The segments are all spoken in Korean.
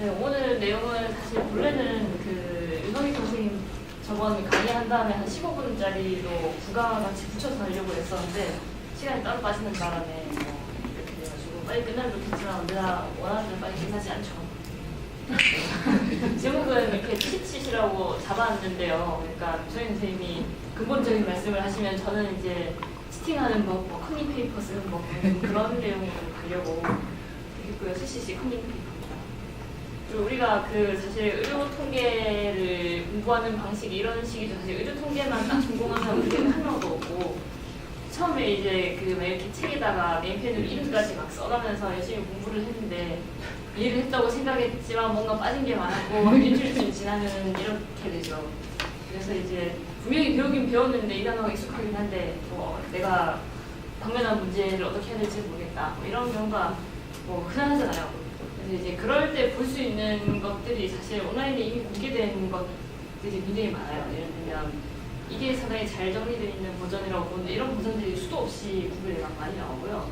네, 오늘 내용은 사실 원래는 그 윤성희 선생님 저번 강의한 다음에 한 15분짜리로 부가같이 붙여서 하려고 했었는데 시간이 따로 빠지는 바람에 뭐 이렇게 돼가지고 빨리 끝나면 좋겠지만 내가 원하는 대로 빨리 끝나지 않죠. 제목은 이렇게 치치시라고 잡아놨는데요. 그러니까 윤성희 선생님이 근본적인 말씀을 하시면 저는 이제 치팅하는 법, 뭐 커닝 페이퍼 쓰는 법 그런 내용을 가려고 했고요. CCC 커닝 페이퍼. 그리고 우리가 그 사실 의료 통계를 공부하는 방식이 이런 식이죠. 사실 의료 통계만 딱 전공한 사람은 한 명도 없고 처음에 이제 그 이렇게 책에다가 네임펜으로 이름까지 막 써가면서 열심히 공부를 했는데 이해를 했다고 생각했지만 뭔가 빠진 게 많았고 일주일쯤 지나면 이렇게 되죠. 그래서 이제 분명히 배우긴 배웠는데 이 단어가 익숙하긴 한데 뭐 내가 당면한 문제를 어떻게 해야 될지 모르겠다. 뭐 이런 경우가 뭐 흔하잖아요. 이제 그럴 때 볼 수 있는 것들이 사실 온라인에 이미 공개된 것들이 굉장히 많아요. 예를 들면 이게 상당히 잘 정리되어 있는 버전이라고 보는데 이런 버전들이 수도 없이 구글에 막 많이 나오고요.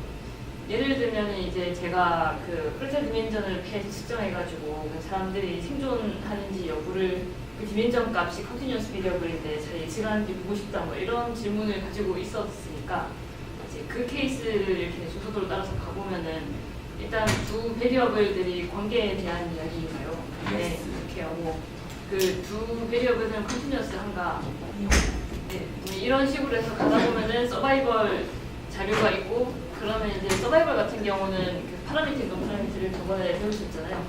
예를 들면 이제 제가 그 프로젝트 디멘전을 계속 측정해가지고 그 사람들이 생존하는지 여부를 그 디멘전 값이 컨티뉴어스 베리어블인데 잘 예측하는지 보고 싶다 뭐 이런 질문을 가지고 있었으니까 이제 그 케이스를 이렇게 조서도를 따라서 가보면은 일단 두 베리어블들이 관계에 대한 이야기인가요? 네, 이렇게 하고 그 두 베리어블은 컨티뉴어스한가? 네, 이런 식으로 해서 가다 보면은 서바이벌 자료가 있고 그러면 이제 서바이벌 같은 경우는 그 파라미터, 논파라미터를 저번에 배우셨잖아요.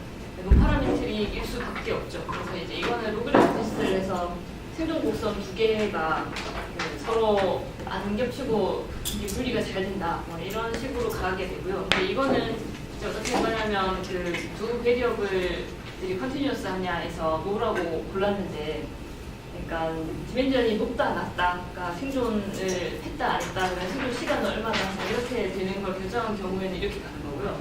논파라미터일 수밖에 없죠. 그래서 이제 이거는 로그래프 테스트를 해서 생존 곡선 두 개가 그 서로 안 겹치고 분리가 잘 된다. 뭐 이런 식으로 가게 되고요. 근데 이거는 어떻게 하냐면 그 두 베리어블들이 컨티뉴어스 하냐에서 뭐라고 골랐는데 그러니까 디멘전이 높다 낮다 그러니까 생존을 했다 안 했다 그러면 생존 시간은 얼마나 이렇게 되는 걸 결정한 경우에는 이렇게 가는 거고요.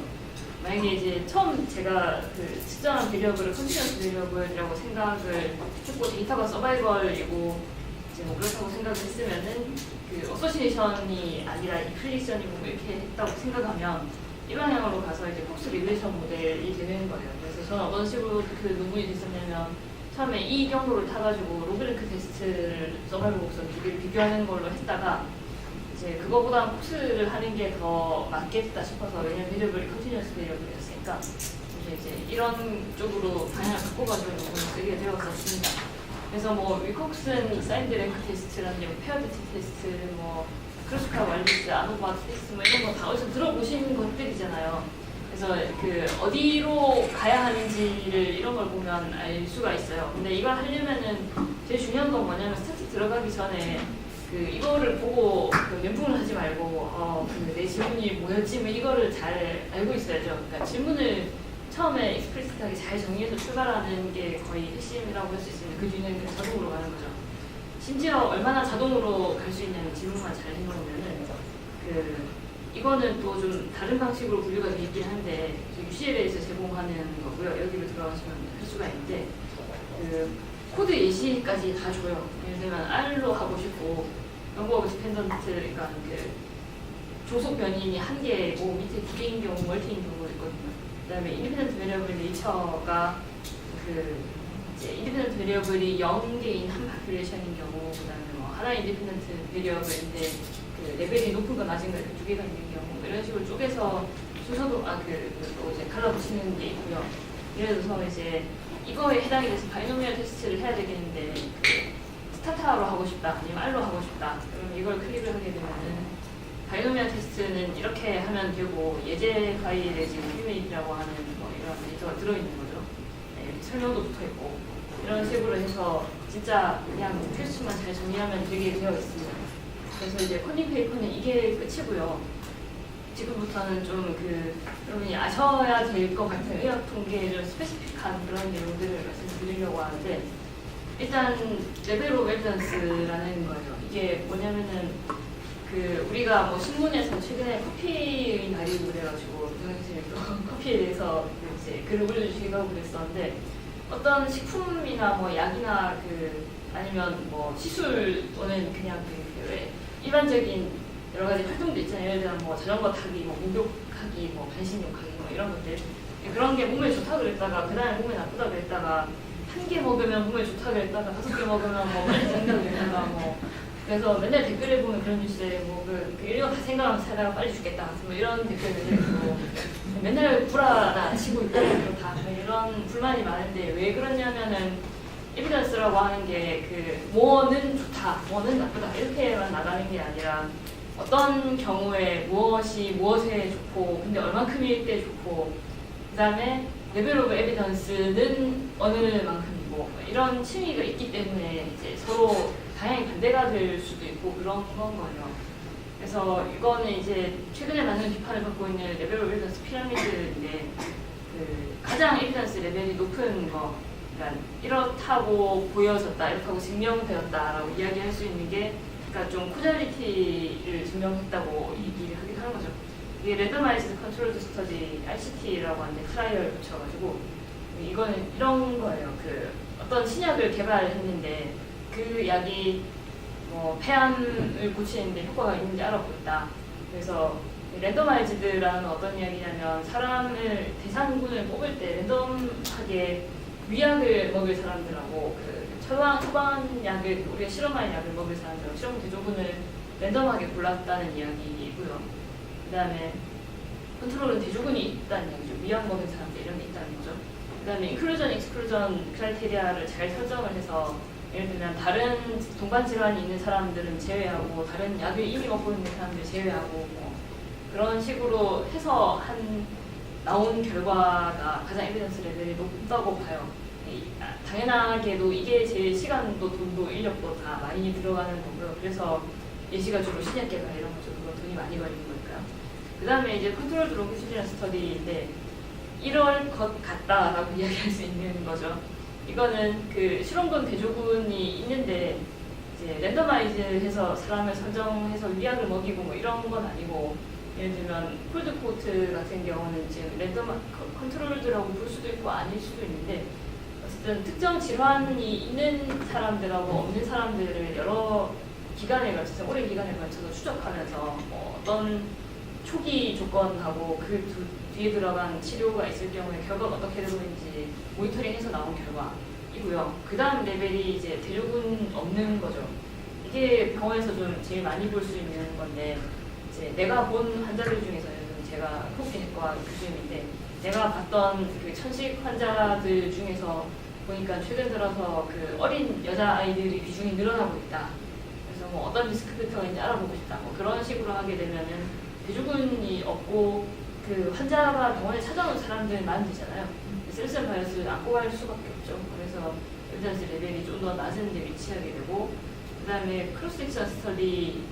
만약에 이제 처음 제가 그 측정한 베리어블을 컨티뉴어스 베리어블이라고 생각을 했고 데이터가 서바이벌이고 이제 뭐 그렇다고 생각을 했으면은 그 어소시에이션이 아니라 인플리션이고 이렇게 했다고 생각하면 이 방향으로 가서 이제 폭스 리그레이션 모델이 되는 거예요. 그래서 저는 어떤 식으로 그 논문이 됐었냐면 처음에 이 경로를 타가지고 로그랭크 테스트를 서바이벌 곡선 두 개를 비교하는 걸로 했다가 이제 그거보다 폭스를 하는 게 더 맞겠다 싶어서 왜냐면 베리어블이 컨티뉴어스 베리어블이었으니까 이제 이런 쪽으로 방향을 바꿔가지고 논문을 쓰게 되었었습니다. 그래서 뭐 위콕슨 사인드 랭크 테스트라는 페어드 테스트 뭐 크로스카 왈리스, 아노바 테스트 뭐 이런 거 다 어디서 들어보신 것들이잖아요. 그래서 그 어디로 가야 하는지를 이런 걸 보면 알 수가 있어요. 근데 이걸 하려면은 제일 중요한 건 뭐냐면 스타트 들어가기 전에 그 이거를 보고 그 멘붕을 하지 말고 그 내 질문이 뭐였지 뭐 이거를 잘 알고 있어야죠. 그러니까 질문을 처음에 익스프레시하게 잘 정리해서 출발하는 게 거의 핵심이라고 할 수 있습니다. 그 뒤는 그냥 자동으로 가는 거죠. 심지어 얼마나 자동으로 갈 수 있냐면 질문만 잘 해놓으면은 그 이거는 또 좀 다른 방식으로 분류가 되어 있긴 한데 UCLA에서 제공하는 거고요. 여기로 들어가시면 할 수가 있는데 그 코드 예시까지 다 줘요. 예를 들면 R로 하고 싶고 넘버 오브 디펜던트 그러니까 그 조속 변인이 한 개고 밑에 두 개인 경우 멀티인 경우가 있거든요. 그다음에 인디펜던트 베리어블 네이처가 그 이제 인디펜던트 베리어블이 0개인 한 파퓰레이션인 경우, 그다음에 뭐 하나 인디펜던트 베리어블인데 그 레벨이 높은 거 낮은 거 이렇게 두 개가 있는 경우 이런 식으로 쪼개서 순서도 또 이제 갈라붙이는 게 있고요. 예를 들어서 이제 이거에 해당이 돼서 바이노미얼 테스트를 해야 되겠는데 그 스타타로 하고 싶다 아니면 R로 하고 싶다 그럼 이걸 클릭을 하게 되면은 바이노미얼 테스트는 이렇게 하면 되고 예제 파일에 지금 프리메이드라고 하는 뭐 이런 데이터가 들어있는 거죠. 네, 설명도 붙어있고 이런 식으로 해서 진짜 그냥 필수만 잘 정리하면 되게 되어 있습니다. 그래서 이제 커닝 페이퍼는 이게 끝이고요. 지금부터는 좀 여러분이 아셔야 될 것 같은 의학 통계의 좀 스페시픽한 그런 내용들을 말씀드리려고 하는데 일단 레벨 오브 에비던스라는 거예요. 이게 뭐냐면은 우리가 뭐 신문에서 최근에 커피의 날이고 그래가지고 선생님이 또 커피에 대해서 이제 글을 올려주시기도 하고 그랬었는데 어떤 식품이나 뭐 약이나 아니면 뭐 시술 또는 그냥 일반적인 여러 가지 활동도 있잖아요. 예를 들면 뭐 자전거 타기, 뭐 목욕하기, 뭐 반신욕 하기 뭐 이런 것들 그런 게 몸에 좋다 그랬다가 그 다음에 몸에 나쁘다 그랬다가 한 개 먹으면 몸에 좋다 그랬다가 5개 먹으면 뭐 빨리 된다 그랬다가 뭐 그래서 맨날 댓글에 보면 그런 뉴스에 뭐그 이거 다 생각하면서 살다가 빨리 죽겠다 뭐 이런 댓글들이 있고 맨날 불화나 치고 있다 그렇다 이런 불만이 많은데 왜 그러냐면은 에비던스라고 하는 게 그 뭐는 좋다, 뭐는 나쁘다 이렇게만 나가는 게 아니라 어떤 경우에 무엇이 무엇에 좋고 근데 얼만큼일 때 좋고 그 다음에 레벨 오브 에비던스는 어느 만큼이고 이런 층위가 있기 때문에 이제 서로 다양히 반대가 될 수도 있고 그런 거예요. 그래서 이거는 이제 최근에 많은 비판을 받고 있는 레벨 오브 에비던스 피라미드인데 그 가장 에비던스 레벨이 높은 거 그러니까 이렇다고 보여졌다, 이렇다고 증명되었다라고 이야기할 수 있는 게 그러니까 좀 코잘리티를 증명했다고 얘기를 하긴 하는 거죠. 이게 랜더마이즈드 컨트롤드 스터디 RCT라고 하는데 트라이얼 붙여가지고 이거는 이런 거예요. 그 어떤 신약을 개발했는데 그 약이 뭐 폐암을 고치는데 효과가 있는지 알아보겠다. 그래서 랜더마이즈드라는 어떤 이야기냐면 사람을 대상군을 뽑을 때 랜덤하게 위약을 먹을 사람들하고 그 처방 약을 우리가 실험한 약을 먹을 사람들하고 실험 대조군을 랜덤하게 골랐다는 이야기이고요. 그 다음에 컨트롤은 대조군이 있다는 얘기죠. 위약 먹은 사람들 이런 게 있다는 거죠. 그 다음에 인클루전, 익스클루전 크라이테리아를 잘 설정을 해서 예를 들면 다른 동반 질환이 있는 사람들은 제외하고 다른 약을 이미 먹고 있는 사람들 제외하고 뭐 그런 식으로 해서 나온 결과가 가장 에비던스 레벨이 높다고 봐요. 당연하게도 이게 제일 시간도 돈도 인력도 다 많이 들어가는 거고요. 그래서 예시가 주로 신약 개발 이런 거죠. 그거 돈이 많이 걸리는 거니까요. 그 다음에 이제 컨트롤드 롱기튜디널 스터디인데 이럴 것 같다라고 이야기할 수 있는 거죠. 이거는 그 실험군 대조군이 있는데 이제 랜더마이즈해서 사람을 선정해서 위약을 먹이고 뭐 이런 건 아니고 예를 들면 콜드 코트 같은 경우는 지금 컨트롤드라고 볼 수도 있고 아닐 수도 있는데 어쨌든 특정 질환이 있는 사람들하고 없는 사람들을 여러 기간에 걸쳐서 오랜 기간에 걸쳐서 추적하면서 뭐 어떤 초기 조건하고 그 뒤에 들어간 치료가 있을 경우에 결과가 어떻게 되고 있는지 모니터링해서 나온 결과이고요. 그 다음 레벨이 이제 대조군 없는 거죠. 이게 병원에서 좀 제일 많이 볼 수 있는 건데 이제 내가 본 환자들 중에서 제가 호흡기내과 교수님인데 내가 봤던 그 천식 환자들 중에서 보니까 최근 들어서 그 어린 여자아이들이 비중이 늘어나고 있다. 그래서 뭐 어떤 리스크 팩터가 있는지 알아보고 싶다. 뭐 그런 식으로 하게 되면은 대조군이 없고 그 환자가 병원에 찾아온 사람들 많으잖아요. 셀스 바이러스를 안고 갈 수밖에 없죠. 그래서 에비던스 레벨이 좀 더 낮은 데 위치하게 되고 그 다음에 크로스 섹션 스터디,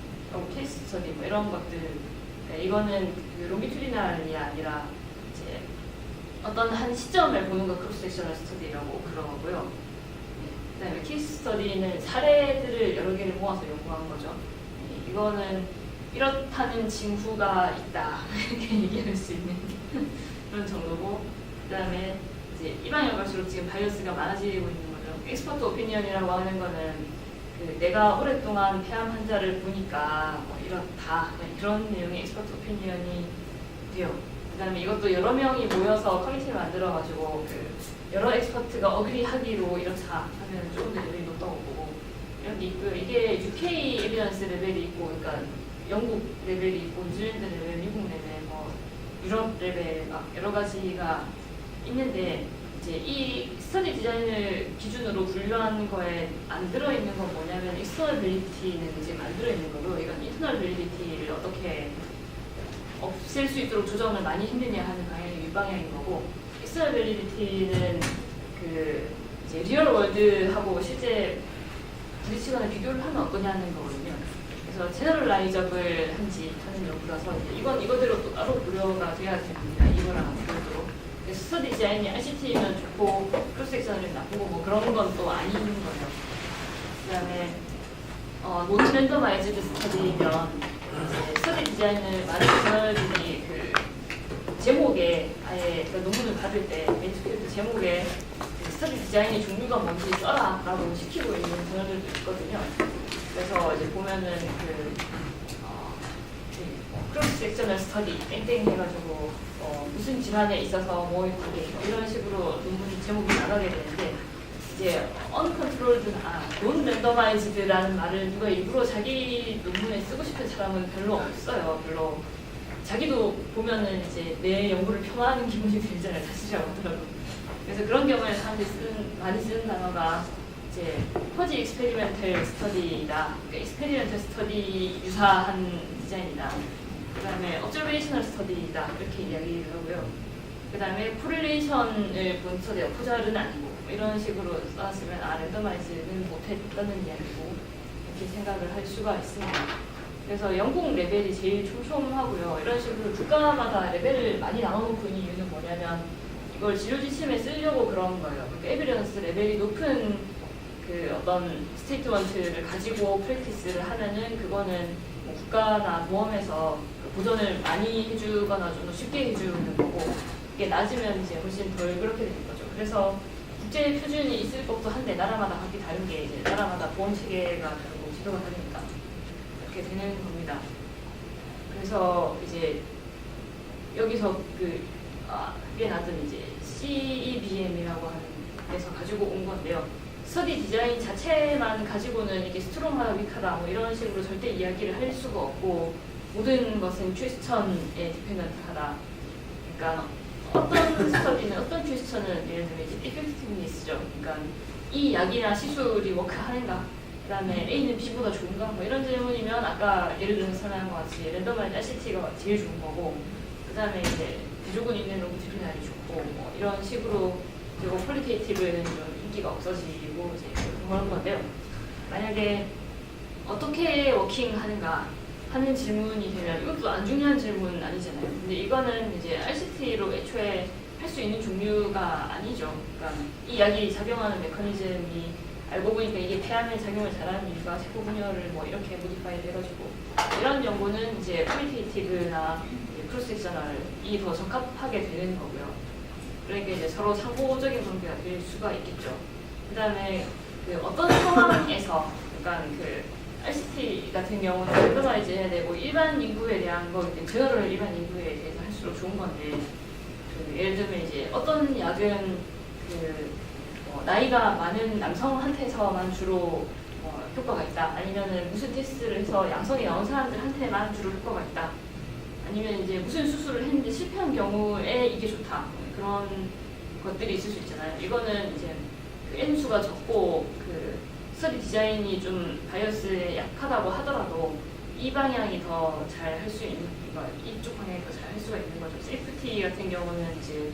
케이스 스터디 뭐 이런 것들 이거는 그 롱기튜디널이 아니라 이제 어떤 한 시점을 보는 거 크로스 섹셔널 스터디라고 그러고요. 그 다음에 케이스 스터디는 사례들을 여러 개를 모아서 연구한 거죠. 이거는 이렇다는 징후가 있다 이렇게 얘기할 수 있는 그런 정도고 그 다음에 이제 이 방향 갈수록 지금 바이러스가 많아지고 있는 거죠. 엑스퍼트 오피니언이라고 하는 거는 그 내가 오랫동안 폐암 환자를 보니까 뭐 이렇다 그런 내용의 엑스퍼트 오피니언이 돼요. 그 다음에 이것도 여러 명이 모여서 커뮤니티를 만들어가지고 그 여러 엑스퍼트가 어그리하기로 이렇다 하면 조금 더 레벨이 높다고 보고 이런 게 있고요. 이게 UK 에비던스 레벨이 있고 그러니까 영국 레벨이 있고 뉴질랜드 레벨, 미국 레벨, 뭐 유럽 레벨 막 여러 가지가 있는데 이제 이 스터디 디자인을 기준으로 분류하는 거에 안 들어있는 건 뭐냐면 익스터널 밸리디티는 지금 안 들어있는 거고 이건 인터널 밸리디티를 어떻게 없앨 수 있도록 조정을 많이 힘드냐 하는 방향이 윗방향인 거고 익스터널 밸리디티는 그 이제 리얼 월드하고 실제 부딪히거나 비교를 하면 어떠냐는 거거든요. 그래서 제너럴라이저블 한지 하는 연구라서 이건 이거대로 또 따로 고려가 돼야 됩니다. 이거랑 별도로. 스터디 디자인이 RCT면 좋고 크로스 섹션은 나쁘고 뭐 그런 건 또 아닌 거예요. 그 다음에 노트 랜더마이즈드 스터디면 이제 스터디 디자인을 많은 저널들이 그 제목에 아예 그 논문을 받을 때 매니스크립트 제목에 그 스터디 디자인의 종류가 뭔지 써라라고 시키고 있는 저널들도 있거든요. 그래서 이제 보면은 크로스 섹셔널 스터디 땡땡 해가지고 무슨 질환에 있어서 뭐 이런 식으로 논문 제목이 나가게 되는데 이제 uncontrolled, non-randomized라는 말을 누가 일부러 자기 논문에 쓰고 싶은 사람은 별로 없어요. 별로 자기도 보면은 이제 내 연구를 폄하하는 기분이 들잖아요. 사실이라고 하더라도. 그래서 그런 경우에 사람들이 많이 쓰는 단어가 이제 퍼지 익스페리멘털 스터디다. 그러니까 익스페리멘털 스터디 유사한 디자인이다. 그 다음에 observational 스터디다. 이렇게 이야기를 하고요. 그 다음에 코릴레이션을 본 스터디가 포괄은 아니고 이런 식으로 써왔으면 랜더마이즈는 못했다는 이야기고 이렇게 생각을 할 수가 있습니다. 그래서 영국 레벨이 제일 촘촘하고요. 이런 식으로 국가마다 레벨을 많이 나눠놓고 있는 이유는 뭐냐면 이걸 진료 지침에 쓰려고 그런 거예요. 그러니까 에비던스 레벨이 높은 그 어떤 스테이트먼트를 가지고 프랙티스를 하면은 그거는 뭐 국가나 보험에서 보전을 많이 해주거나 좀 더 쉽게 해주는 거고 이게 낮으면 이제 훨씬 덜 그렇게 되는 거죠. 그래서 국제 표준이 있을 법도 한데 나라마다 각기 다른 게 이제 나라마다 보험 체계가 다르고 제도가 다르니까 이렇게 되는 겁니다. 그래서 이제 여기서 그게 나던 이제 CEBM이라고 하는 데서 가지고 온 건데요. 스터디 디자인 자체만 가지고는 이게 스트롱하다, 위크하다 뭐 이런 식으로 절대 이야기를 할 수가 없고 모든 것은 퀘스천에 디펜던트하다. 그러니까 어떤 스터디는 어떤 퀘스천은 예를 들면 이제 effectiveness죠. 그러니까 이 약이나 시술이 워크하는가? 그다음에 A는 B보다 좋은가? 뭐 이런 질문이면 아까 예를 들어서 설명한 것 같이 랜덤마이즈 RCT가 제일 좋은 거고 그다음에 이제 대조군 있는 롱티튜디널이 좋고 뭐 이런 식으로 그리고 퀄리테이티브에는 좀 인기가 없어지고 이제 그런 건데요. 만약에 어떻게 워킹하는가 하는 질문이 되면 이것도 안 중요한 질문은 아니잖아요. 근데 이거는 이제 RCT로 애초에 할 수 있는 종류가 아니죠. 그러니까 이 약이 작용하는 메커니즘이 알고 보니까 이게 폐암에 작용을 잘하는 이유가 세포 분열을 뭐 이렇게 모디파이드 해가지고 이런 연구는 이제 퀄리테이티브나 크로스 섹셔널이 더 적합하게 되는 거고요. 그러니까 이제 서로 상호적인 관계가 될 수가 있겠죠. 그다음에 그 어떤 상황에서 그러니까 그 RCT 같은 경우는 랜더마이즈 해야 되고 일반 인구에 대한 거 제너럴 일반 인구에 대해서 할수록 좋은 건데 그 예를 들면 이제 어떤 약은 나이가 많은 남성한테서만 주로 효과가 있다. 아니면은 무슨 테스트를 해서 양성이 나온 사람들한테만 주로 효과가 있다. 아니면 이제 무슨 수술을 했는데 실패한 경우에 이게 좋다. 그런 것들이 있을 수 있잖아요. 이거는 이제 그 N수가 적고 그 스터디 디자인이 좀 바이어스에 약하다고 하더라도 이 방향이 더 잘 할 수 있는 이쪽 방향이 더 잘 할 수가 있는 거죠. 세이프티 같은 경우는 이제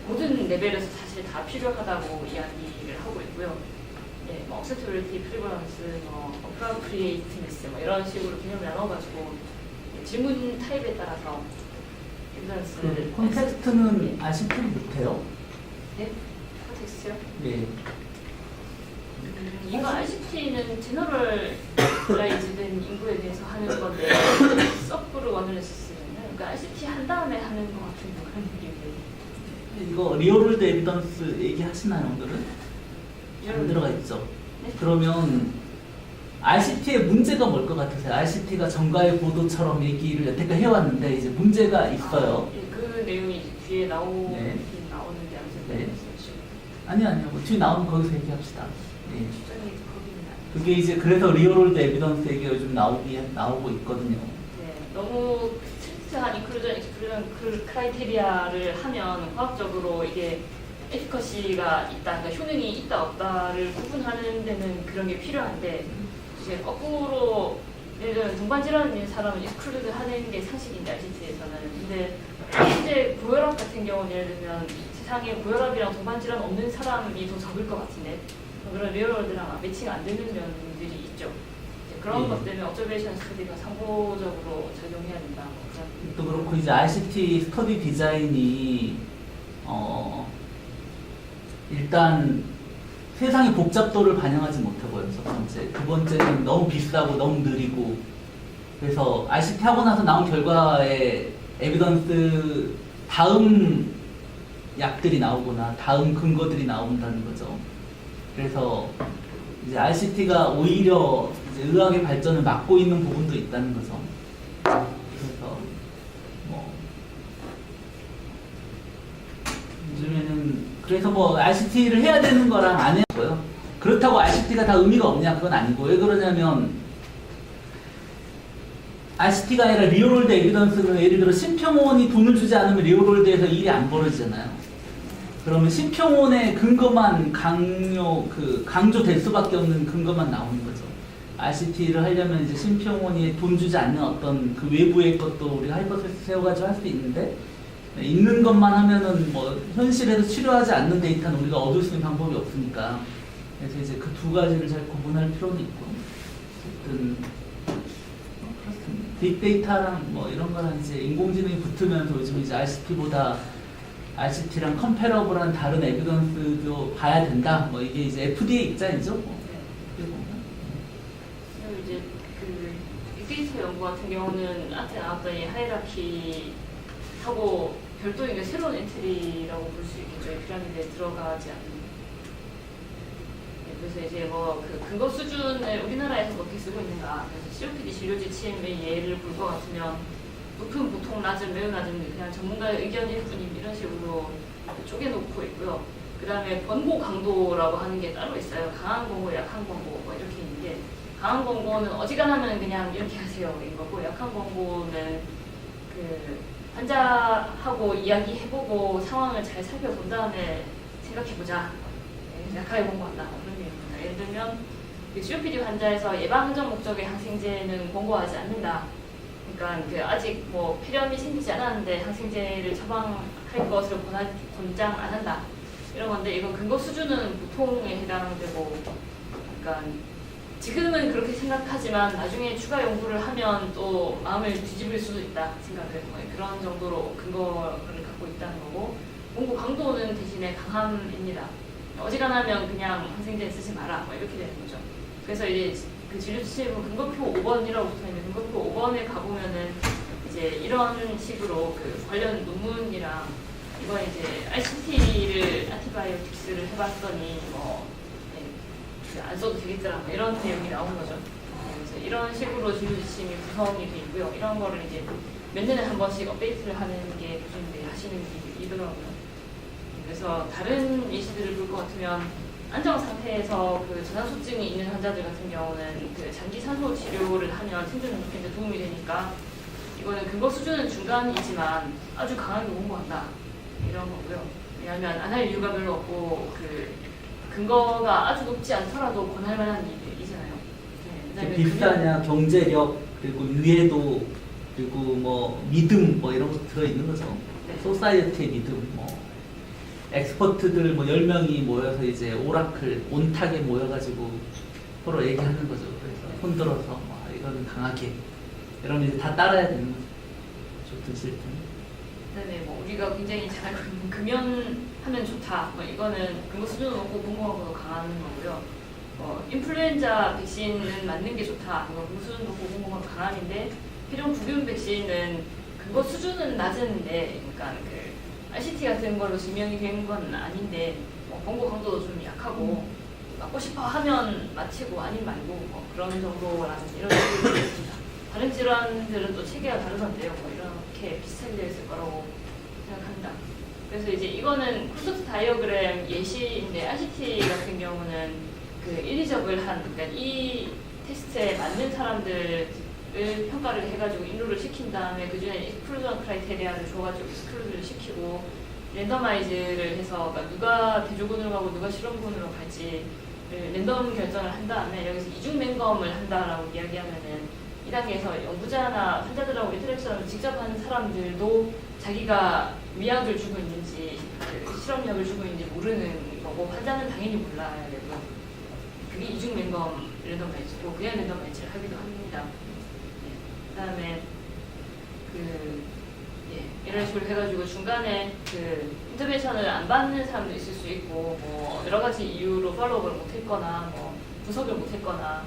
모든 레벨에서 사실 다 필요하다고 이야기를 하고 있고요. 네, 뭐 acceptability, prevalence, 뭐 appropriateness 뭐 이런 식으로 개념을 나눠가지고 질문 타입에 따라서 evidence 콘텍스트는 RCT를 못해요? 네? 콘텍스트요? 네. 이거 RCT는 제너럴라이즈된 인구에 대해서 하는 건데 서브로 원어레시스는 그러니까 RCT 한 다음에 하는 것 같은 그런 느낌이에요. 이거 리얼월드 에비던스 얘기하시나요, 오늘은? 안 들어가 있죠. 네? 그러면 RCT의 문제가 뭘 것 같으세요? RCT가 정가의 보도처럼 얘기를 여태까지 해왔는데 이제 문제가 있어요. 예, 그 내용이 뒤에 나오는데 네. 아무튼 네. 아니요. 뭐 뒤에 나오면 거기서 얘기합시다. 네. 그게 이제 그래서 리얼월드 에비던스 얘기가 요즘 나오고 있거든요. 네, 너무 스트릭트한 인클루전, 익스클루전 그 크라이테리아를 하면 과학적으로 이게 에피커시가 있다, 그러니까 효능이 있다 없다를 구분하는 데는 그런 게 필요한데 이제 거꾸로 예를 들면 동반 질환 있는 사람은 익스클루드 하는 게 상식인데 RCT에서는 근데 실제 고혈압 같은 경우는 예를 들면 세상에 고혈압이랑 동반 질환 없는 사람이 더 적을 것 같은데 그런 리얼월드랑 매칭 안 되는 면들이 있죠. 이제 그런 것 때문에 observation 스터디가 상호적으로 작용해야 된다. 또 그렇고 이제 RCT 스터디 디자인이 일단 세상의 복잡도를 반영하지 못하고요. 첫 번째. 두 번째는 너무 비싸고 너무 느리고 그래서 RCT 하고 나서 나온 결과에 에비던스 다음 약들이 나오거나 다음 근거들이 나온다는 거죠. 그래서 이제 RCT가 오히려 이제 의학의 발전을 막고 있는 부분도 있다는 거죠. 그래서 그래서 뭐 RCT를 해야 되는 거랑 안 해야 되고요. 그렇다고 RCT가 다 의미가 없냐 그건 아니고 왜 그러냐면 RCT가 아니라 리얼월드 에비던스는 예를 들어 심평원이 돈을 주지 않으면 리얼월드에서 일이 안 벌어지잖아요. 그러면 심평원의 근거만 강조될 수밖에 없는 근거만 나오는 거죠. RCT를 하려면 이제 심평원이 돈 주지 않는 어떤 그 외부의 것도 우리가 하이퍼테시스 세워가지고 할 수 있는데 있는 것만 하면은 뭐 현실에서 치료하지 않는 데이터는 우리가 얻을 수 있는 방법이 없으니까 그래서 이제 그 두 가지를 잘 구분할 필요는 있고 어쨌든 그렇습니다. 빅데이터랑 뭐 이런 거랑 이제 인공지능이 붙으면서 요즘 이제 RCT랑 컴패러블한 다른 에비던스도 봐야 된다. 뭐 이게 이제 FDA 입장이죠. 뭐. 그리고 이제 그 빅데이터 연구 같은 경우는 앞에 나왔던 이 하이라키하고 별도의 새로운 엔트리라고 볼 수 있겠죠. 이 피라미드에 들어가지 않는. 그래서 이제 뭐 그 근거 수준을 우리나라에서 어떻게 쓰고 있는가. 그래서 COPD 진료 지침의 예를 볼 것 같으면 높은, 보통, 낮은, 매우 낮은 그냥 전문가의 의견일 뿐임 이런 식으로 쪼개놓고 있고요. 그 다음에 권고 강도라고 하는 게 따로 있어요. 강한 권고, 약한 권고 뭐 이렇게 있는데 강한 권고는 어지간하면 그냥 이렇게 하세요인 거고 약한 권고는 그 환자하고 이야기해보고 상황을 잘 살펴본 다음에 생각해보자. 약하게 권고한다. 그런 내용입니다. 예를 들면 COPD 환자에서 예방 흔적 목적의 항생제는 권고하지 않는다. 그러니까 그 아직 뭐 폐렴이 생기지 않았는데 항생제를 처방할 것으로 권장 안 한다. 이런 건데 이건 근거 수준은 보통에 해당되고, 그러니까 지금은 그렇게 생각하지만 나중에 추가 연구를 하면 또 마음을 뒤집을 수도 있다 생각을 그런 정도로 근거를 갖고 있다는 거고, 권고 강도는 대신에 강함입니다. 어지간하면 그냥 항생제 쓰지 마라 뭐 이렇게 되는 거죠. 그래서 이제 그 진료 지침은 근거표 5번이라고 붙어있는 근거표 5번에 가보면은 이제 이런 식으로 그 관련 논문이랑 이번 이제 RCT를 안티바이오틱스를 해봤더니 뭐 안 써도 되겠더라 뭐 이런 내용이 나온 거죠. 그래서 이런 식으로 진료 지침이 구성이 돼 있고요. 이런 거를 이제 몇 년에 한 번씩 업데이트를 하는 게 교수님들이 하시는 일이더라고요. 그래서 다른 예시들을 볼 것 같으면 안정 상태에서 그 저산소증이 있는 환자들 같은 경우는 그 장기 산소 치료를 하면 생존 연속에 도움이 되니까 이거는 근거 수준은 중간이지만 아주 강하게 공부한다 이런 거고요. 왜냐하면 안 할 이유가 별로 없고 그 근거가 아주 높지 않더라도 권할 만한 일이잖아요. 네, 비싸냐, 경제력, 그리고 유해도, 그리고 뭐 믿음 뭐 이런 거 들어 있는 거죠. 네. 소사이어티의 믿음, 뭐 엑스퍼트들 뭐 10명이 모여서 이제 오라클, 온탁에 모여가지고 서로 얘기하는 거죠. 그래서 손들어서 이거는 강하게 이러면 이제 다 따라야 되는 거죠. 좋든 싫든. 네네, 뭐 우리가 굉장히 잘 금연하면 좋다. 뭐 이거는 근거 수준은 높고 공공하고도 강한 거고요. 인플루엔자 백신은 맞는 게 좋다. 이거 근거 수준 높고 공공하고 강함인데 필요 부균 백신은 근거 수준은 낮은데, 그러니까 그 RCT 같은 걸로 증명이 된 건 아닌데 권고 강도도 좀 약하고 맞고 싶어 하면 마치고 아닌 말고 뭐 그런 정도라는 이런 식으로 있습니다. 다른 질환들은 또 체계가 다르던데요. 뭐 이렇게 비슷하게 되어 있을 거라고 생각합니다. 그래서 이제 이거는 콘서트 다이어그램 예시인데 RCT 같은 경우는 그 인위적을 한, 그러니까 이 테스트에 맞는 사람들을 평가를 해가지고 인루를 시킨 다음에 그 중에 익스클루전 크라이테리아를 줘가지고 익스클루드를 시키고 랜더마이즈를 해서 그러니까 누가 대조군으로 가고 누가 실험군으로 갈지 랜덤 결정을 한 다음에 여기서 이중 맹검을 한다라고 이야기하면은 이 단계에서 연구자나 환자들하고 인터랙션을 직접 하는 사람들도 자기가 위약을 주고 있는지 그 실험약을 주고 있는지 모르는 거고 환자는 당연히 몰라야 되고요. 그게 이중 맹검 랜덤마이즈고 그냥 랜덤마이즈를 하기도 합니다. 그다음에 이런 식으로 해가지고 중간에 그 인터벤션을 안 받는 사람도 있을 수 있고 뭐 여러 가지 이유로 팔로우를 못했거나 뭐 분석을 못했거나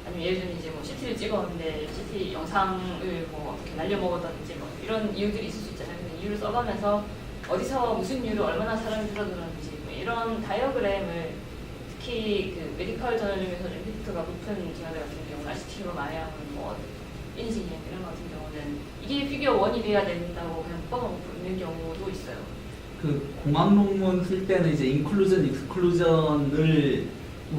아니면 예를 들면 이제 뭐 CT를 찍었는데 CT 영상을 뭐 어떻게 날려먹었다든지 뭐 이런 이유들이 있을 수 있잖아요. 근데 이유를 써가면서 어디서 무슨 이유로 얼마나 사람이 들어들었는지 뭐 이런 다이어그램을 특히 그 메디컬 저널 중에서 임팩트가 높은 저널 같은 경우는 RCT로 마약은 뭐 인지행 이런 것 같은 경우는 이게 피규어 1이 돼야 된다고 그냥 뽑아놓고 있는 경우도 있어요. 그 공학 논문 쓸 때는 이제 인클루전, 익스클루전을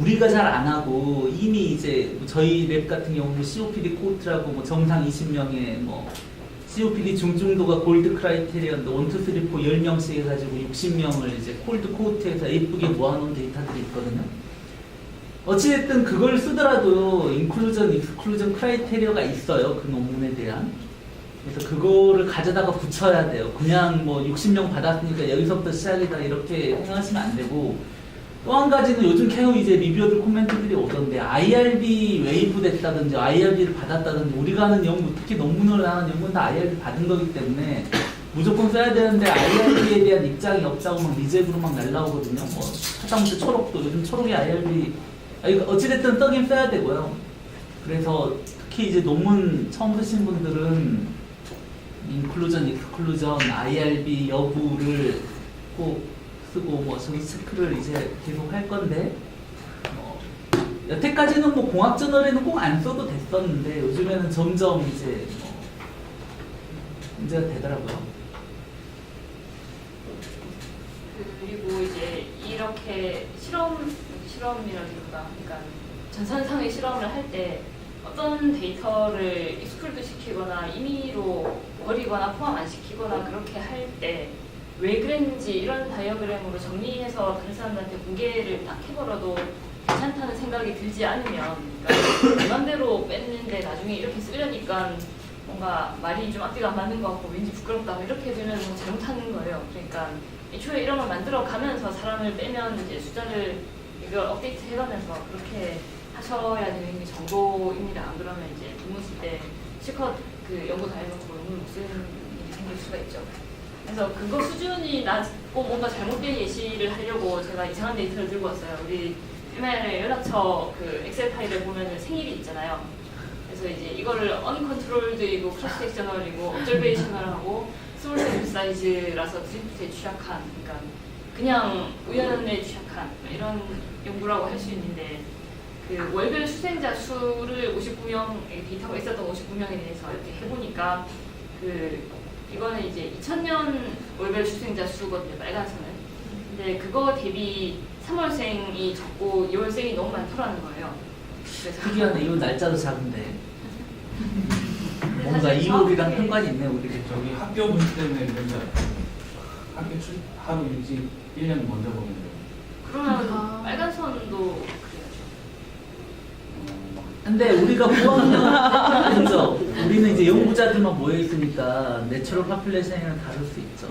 우리가 잘 안 하고 이미 이제 저희 랩 같은 경우는 COPD 코트라고 뭐 정상 20명에 뭐 COPD 중증도가 골드 크라이테리언 1, 2, 3, 4 10명씩 해가지고 60명을 이제 콜드 코트에서 예쁘게 모아놓은 데이터들이 있거든요. 어찌됐든 그걸 쓰더라도 인클루전, 익스클루전 크라이테리어가 있어요. 그 논문에 대한. 그래서 그거를 가져다가 붙여야 돼요. 그냥 뭐 60명 받았으니까 여기서부터 시작이다 이렇게 생각하시면 안 되고, 또 한 가지는 요즘 계속 이제 리뷰어들 코멘트들이 오던데 IRB 웨이브 됐다든지 IRB를 받았다든지, 우리가 하는 연구, 특히 논문을 하는 연구는 다 IRB 받은 거기 때문에 무조건 써야 되는데 IRB에 대한 입장이 없다고 막 리젝으로 막 날라오거든요. 뭐 하다못해 초록도 요즘 초록이 IRB 어찌됐든 써긴 써야 되고요. 그래서 특히 이제 논문 처음 쓰신 분들은 인클루전, 익스클루전, IRB 여부를 꼭 쓰고 뭐 저기 체크를 이제 계속 할 건데, 여태까지는 뭐 공학 저널에는 꼭 안 써도 됐었는데 요즘에는 점점 이제 문제가 되더라고요. 그리고 이제 이렇게 실험이라기보다, 그러니까 전산상의 실험을 할 때 어떤 데이터를 익스클루드 시키거나 임의로 버리거나 포함 안 시키거나 그렇게 할 때 왜 그랬는지 이런 다이어그램으로 정리해서 다른 사람들한테 공개를 딱 해버려도 괜찮다는 생각이 들지 않으면, 그러니까 내 맘대로 뺐는데 나중에 이렇게 쓰려니까 뭔가 말이 좀 앞뒤가 안 맞는 것 같고 왠지 부끄럽다 이렇게 되면 뭐 잘못하는 거예요. 그러니까 애초에 이런 걸 만들어 가면서 사람을 빼면 이제 숫자를 이걸 업데이트 해가면서 그렇게 하셔야 되는 게 정도입니다. 안 그러면 이제 논문 쓸 때 실컷 그 연구 다 해놓고 논문 못 쓰는 일이 생길 수가 있죠. 그래서 그거 수준이 낮고 뭔가 잘못된 예시를 하려고 제가 이상한 데이터를 들고 왔어요. 우리 MIR의 연락처 그 엑셀 파일을 보면 생일이 있잖아요. 그래서 이제 이거를 언컨트롤드이고 크로스 섹셔널이고 observational하고 스몰 샘플 사이즈라서 드리프트에 취약한, 그러니까 그냥 우연에 취약한 이런 연구라고 할 수 있는데, 그 월별 수생자 수를 59명, 데이터가 있었던 59명에 대해서 이렇게 해보니까 이거는 이제 2000년 월별 수생자 수거든요, 빨간 선은. 근데 그거 대비 3월생이 적고 2월생이 너무 많더라는 거예요. 그래서 특이하네. 이건 날짜도 작은데 뭔가 이목이랑 상관이 있네 우리. 저기 학교 문제 때문에 그런지 하루 일찍 1년 먼저 보면 돼요. 그러면 빨간 선도 그래야죠. 근데 우리가 9학년 그죠? 우리는 이제 연구자들만 모여 있으니까 내추럴 파퓰레이션이랑 다를 수 있죠.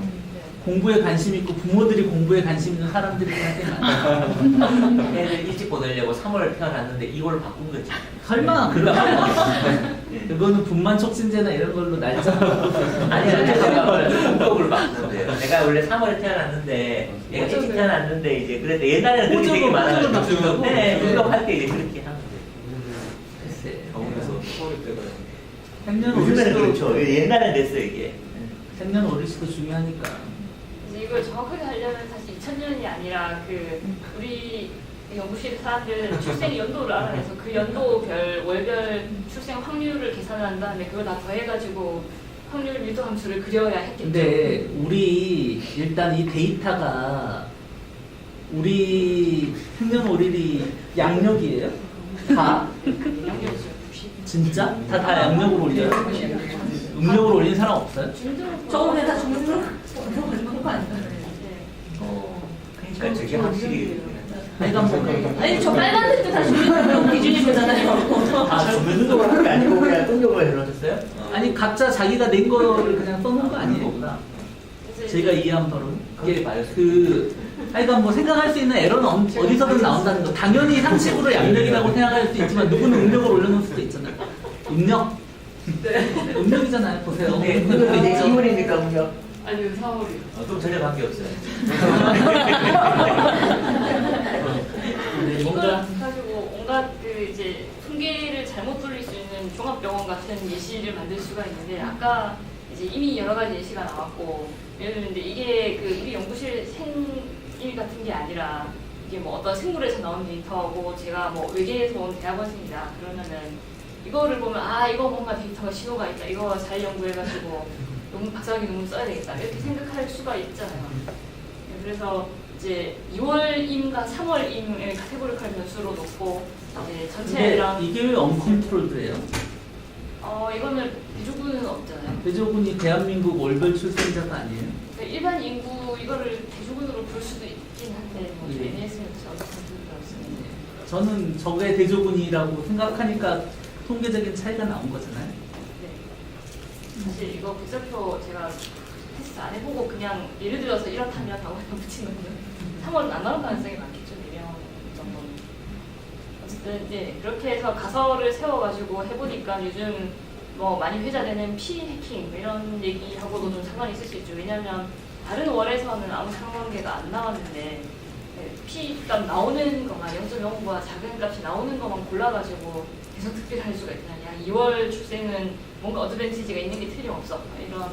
공부에 관심 있고 부모들이 공부에 관심 있는 사람들이 굉장히 많아요. 애들 일찍 보내려고 3월 태어났는데 2월 바꾼 거지. 설마 그거는 분만 촉진제나 이런 걸로 날짜 아니야, 내가 성격을 바꾸는데요. 내가 원래 3월에 태어났는데 얘가 일찍 태어났는데 이제 그래도 옛날에는 그렇게 되게 많아요. 네, 운동할 때 이제 그렇게 하는 거예요. 글쎄. 그래서 서울 때가 생년 요즘에는 오리수도 그렇죠. 옛날에는 됐어 이게. 생년 오리수도 중요하니까. 이제 이걸 정확하게 하려면 사실 2000년이 아니라 우리 연구실 사람들 출생 연도를 알아내서 그 연도별 월별 출생 확률을 계산한 다음에 그걸 다 더해가지고 확률 밀도 함수를 그려야 했겠죠. 근데 우리 일단 이 데이터가 우리 생년월일이 양력이에요? 다? 양력이죠. 진짜? 다 양력으로 올려요? 음력으로 올린 사람 없어요? 저번에 다 중등으로 올린 거 아니에요? 그러니까 저게 확실히 하여간 뭐 아니 저 빨간색도 다 중등으로 기준이 되잖아요. 다 주민등록을 한 게 아니고 그냥 등록을 해놓으셨어요? 아니 각자 자기가 낸 거를 그냥 써놓은 거 아니에요? 그래서 제가 이해한 바로는 이게 하여간 뭐 생각할 수 있는 에러는 어디서든 나온다는 거. 당연히 상식으로 양력이라고 생각할 수 있지만 누구는 음력을 올려놓을 수도 있잖아요. 음력? 네, 음력이잖아요. 보세요. 네, 그게 내 2월이니까 음력. 아니요 4월이요. 그럼 전혀 관계없어요. 이걸 가지고 온갖 이제 통계를 잘못 돌릴 수 있는 종합병원 같은 예시를 만들 수가 있는데, 아까 이제 이미 여러 가지 예시가 나왔고, 예를 들면 이게 우리 연구실 생일 같은 게 아니라 이게 뭐 어떤 생물에서 나온 데이터고 제가 뭐 외계에서 온 대학원생이다 그러면은 이거를 보면 이거 뭔가 데이터가 신호가 있다, 이거 잘 연구해가지고 박사학위 논문 써야 되겠다 이렇게 생각할 수가 있잖아요. 그래서 이제 2월임과 3월임을 카테고리컬 변수로 놓고 이제 전체랑 이게 왜 언컨트롤드예요? 이거는 대조군은 없잖아요. 대조군이 대한민국 월별 출생자가 아니에요? 그러니까 일반 인구 이거를 대조군으로 볼 수도 있긴 한데 뭐 저희 예. NS는 없습니다. 저는 저게 대조군이라고 생각하니까 통계적인 차이가 나온 거잖아요. 네. 사실 이거 복사표 제가 테스트 안 해보고 그냥 예를 들어서 이렇다면 하고 그냥 붙이면 3월은 안 나올 가능성이 많겠죠. 4명 정도는. 어쨌든 이제 그렇게 해서 가설을 세워가지고 해보니까 요즘 뭐 많이 회자되는 P 해킹 뭐 이런 얘기하고도 좀 상관이 있을 수 있죠. 왜냐하면 다른 월에서는 아무 상관관계가 안 나왔는데 P 값 나오는 것만 0.05보다 작은 값이 나오는 것만 골라가지고 계속 특별할 수가 있느냐. 2월 출생은 뭔가 어드밴티지가 있는 게 틀림없어. 이런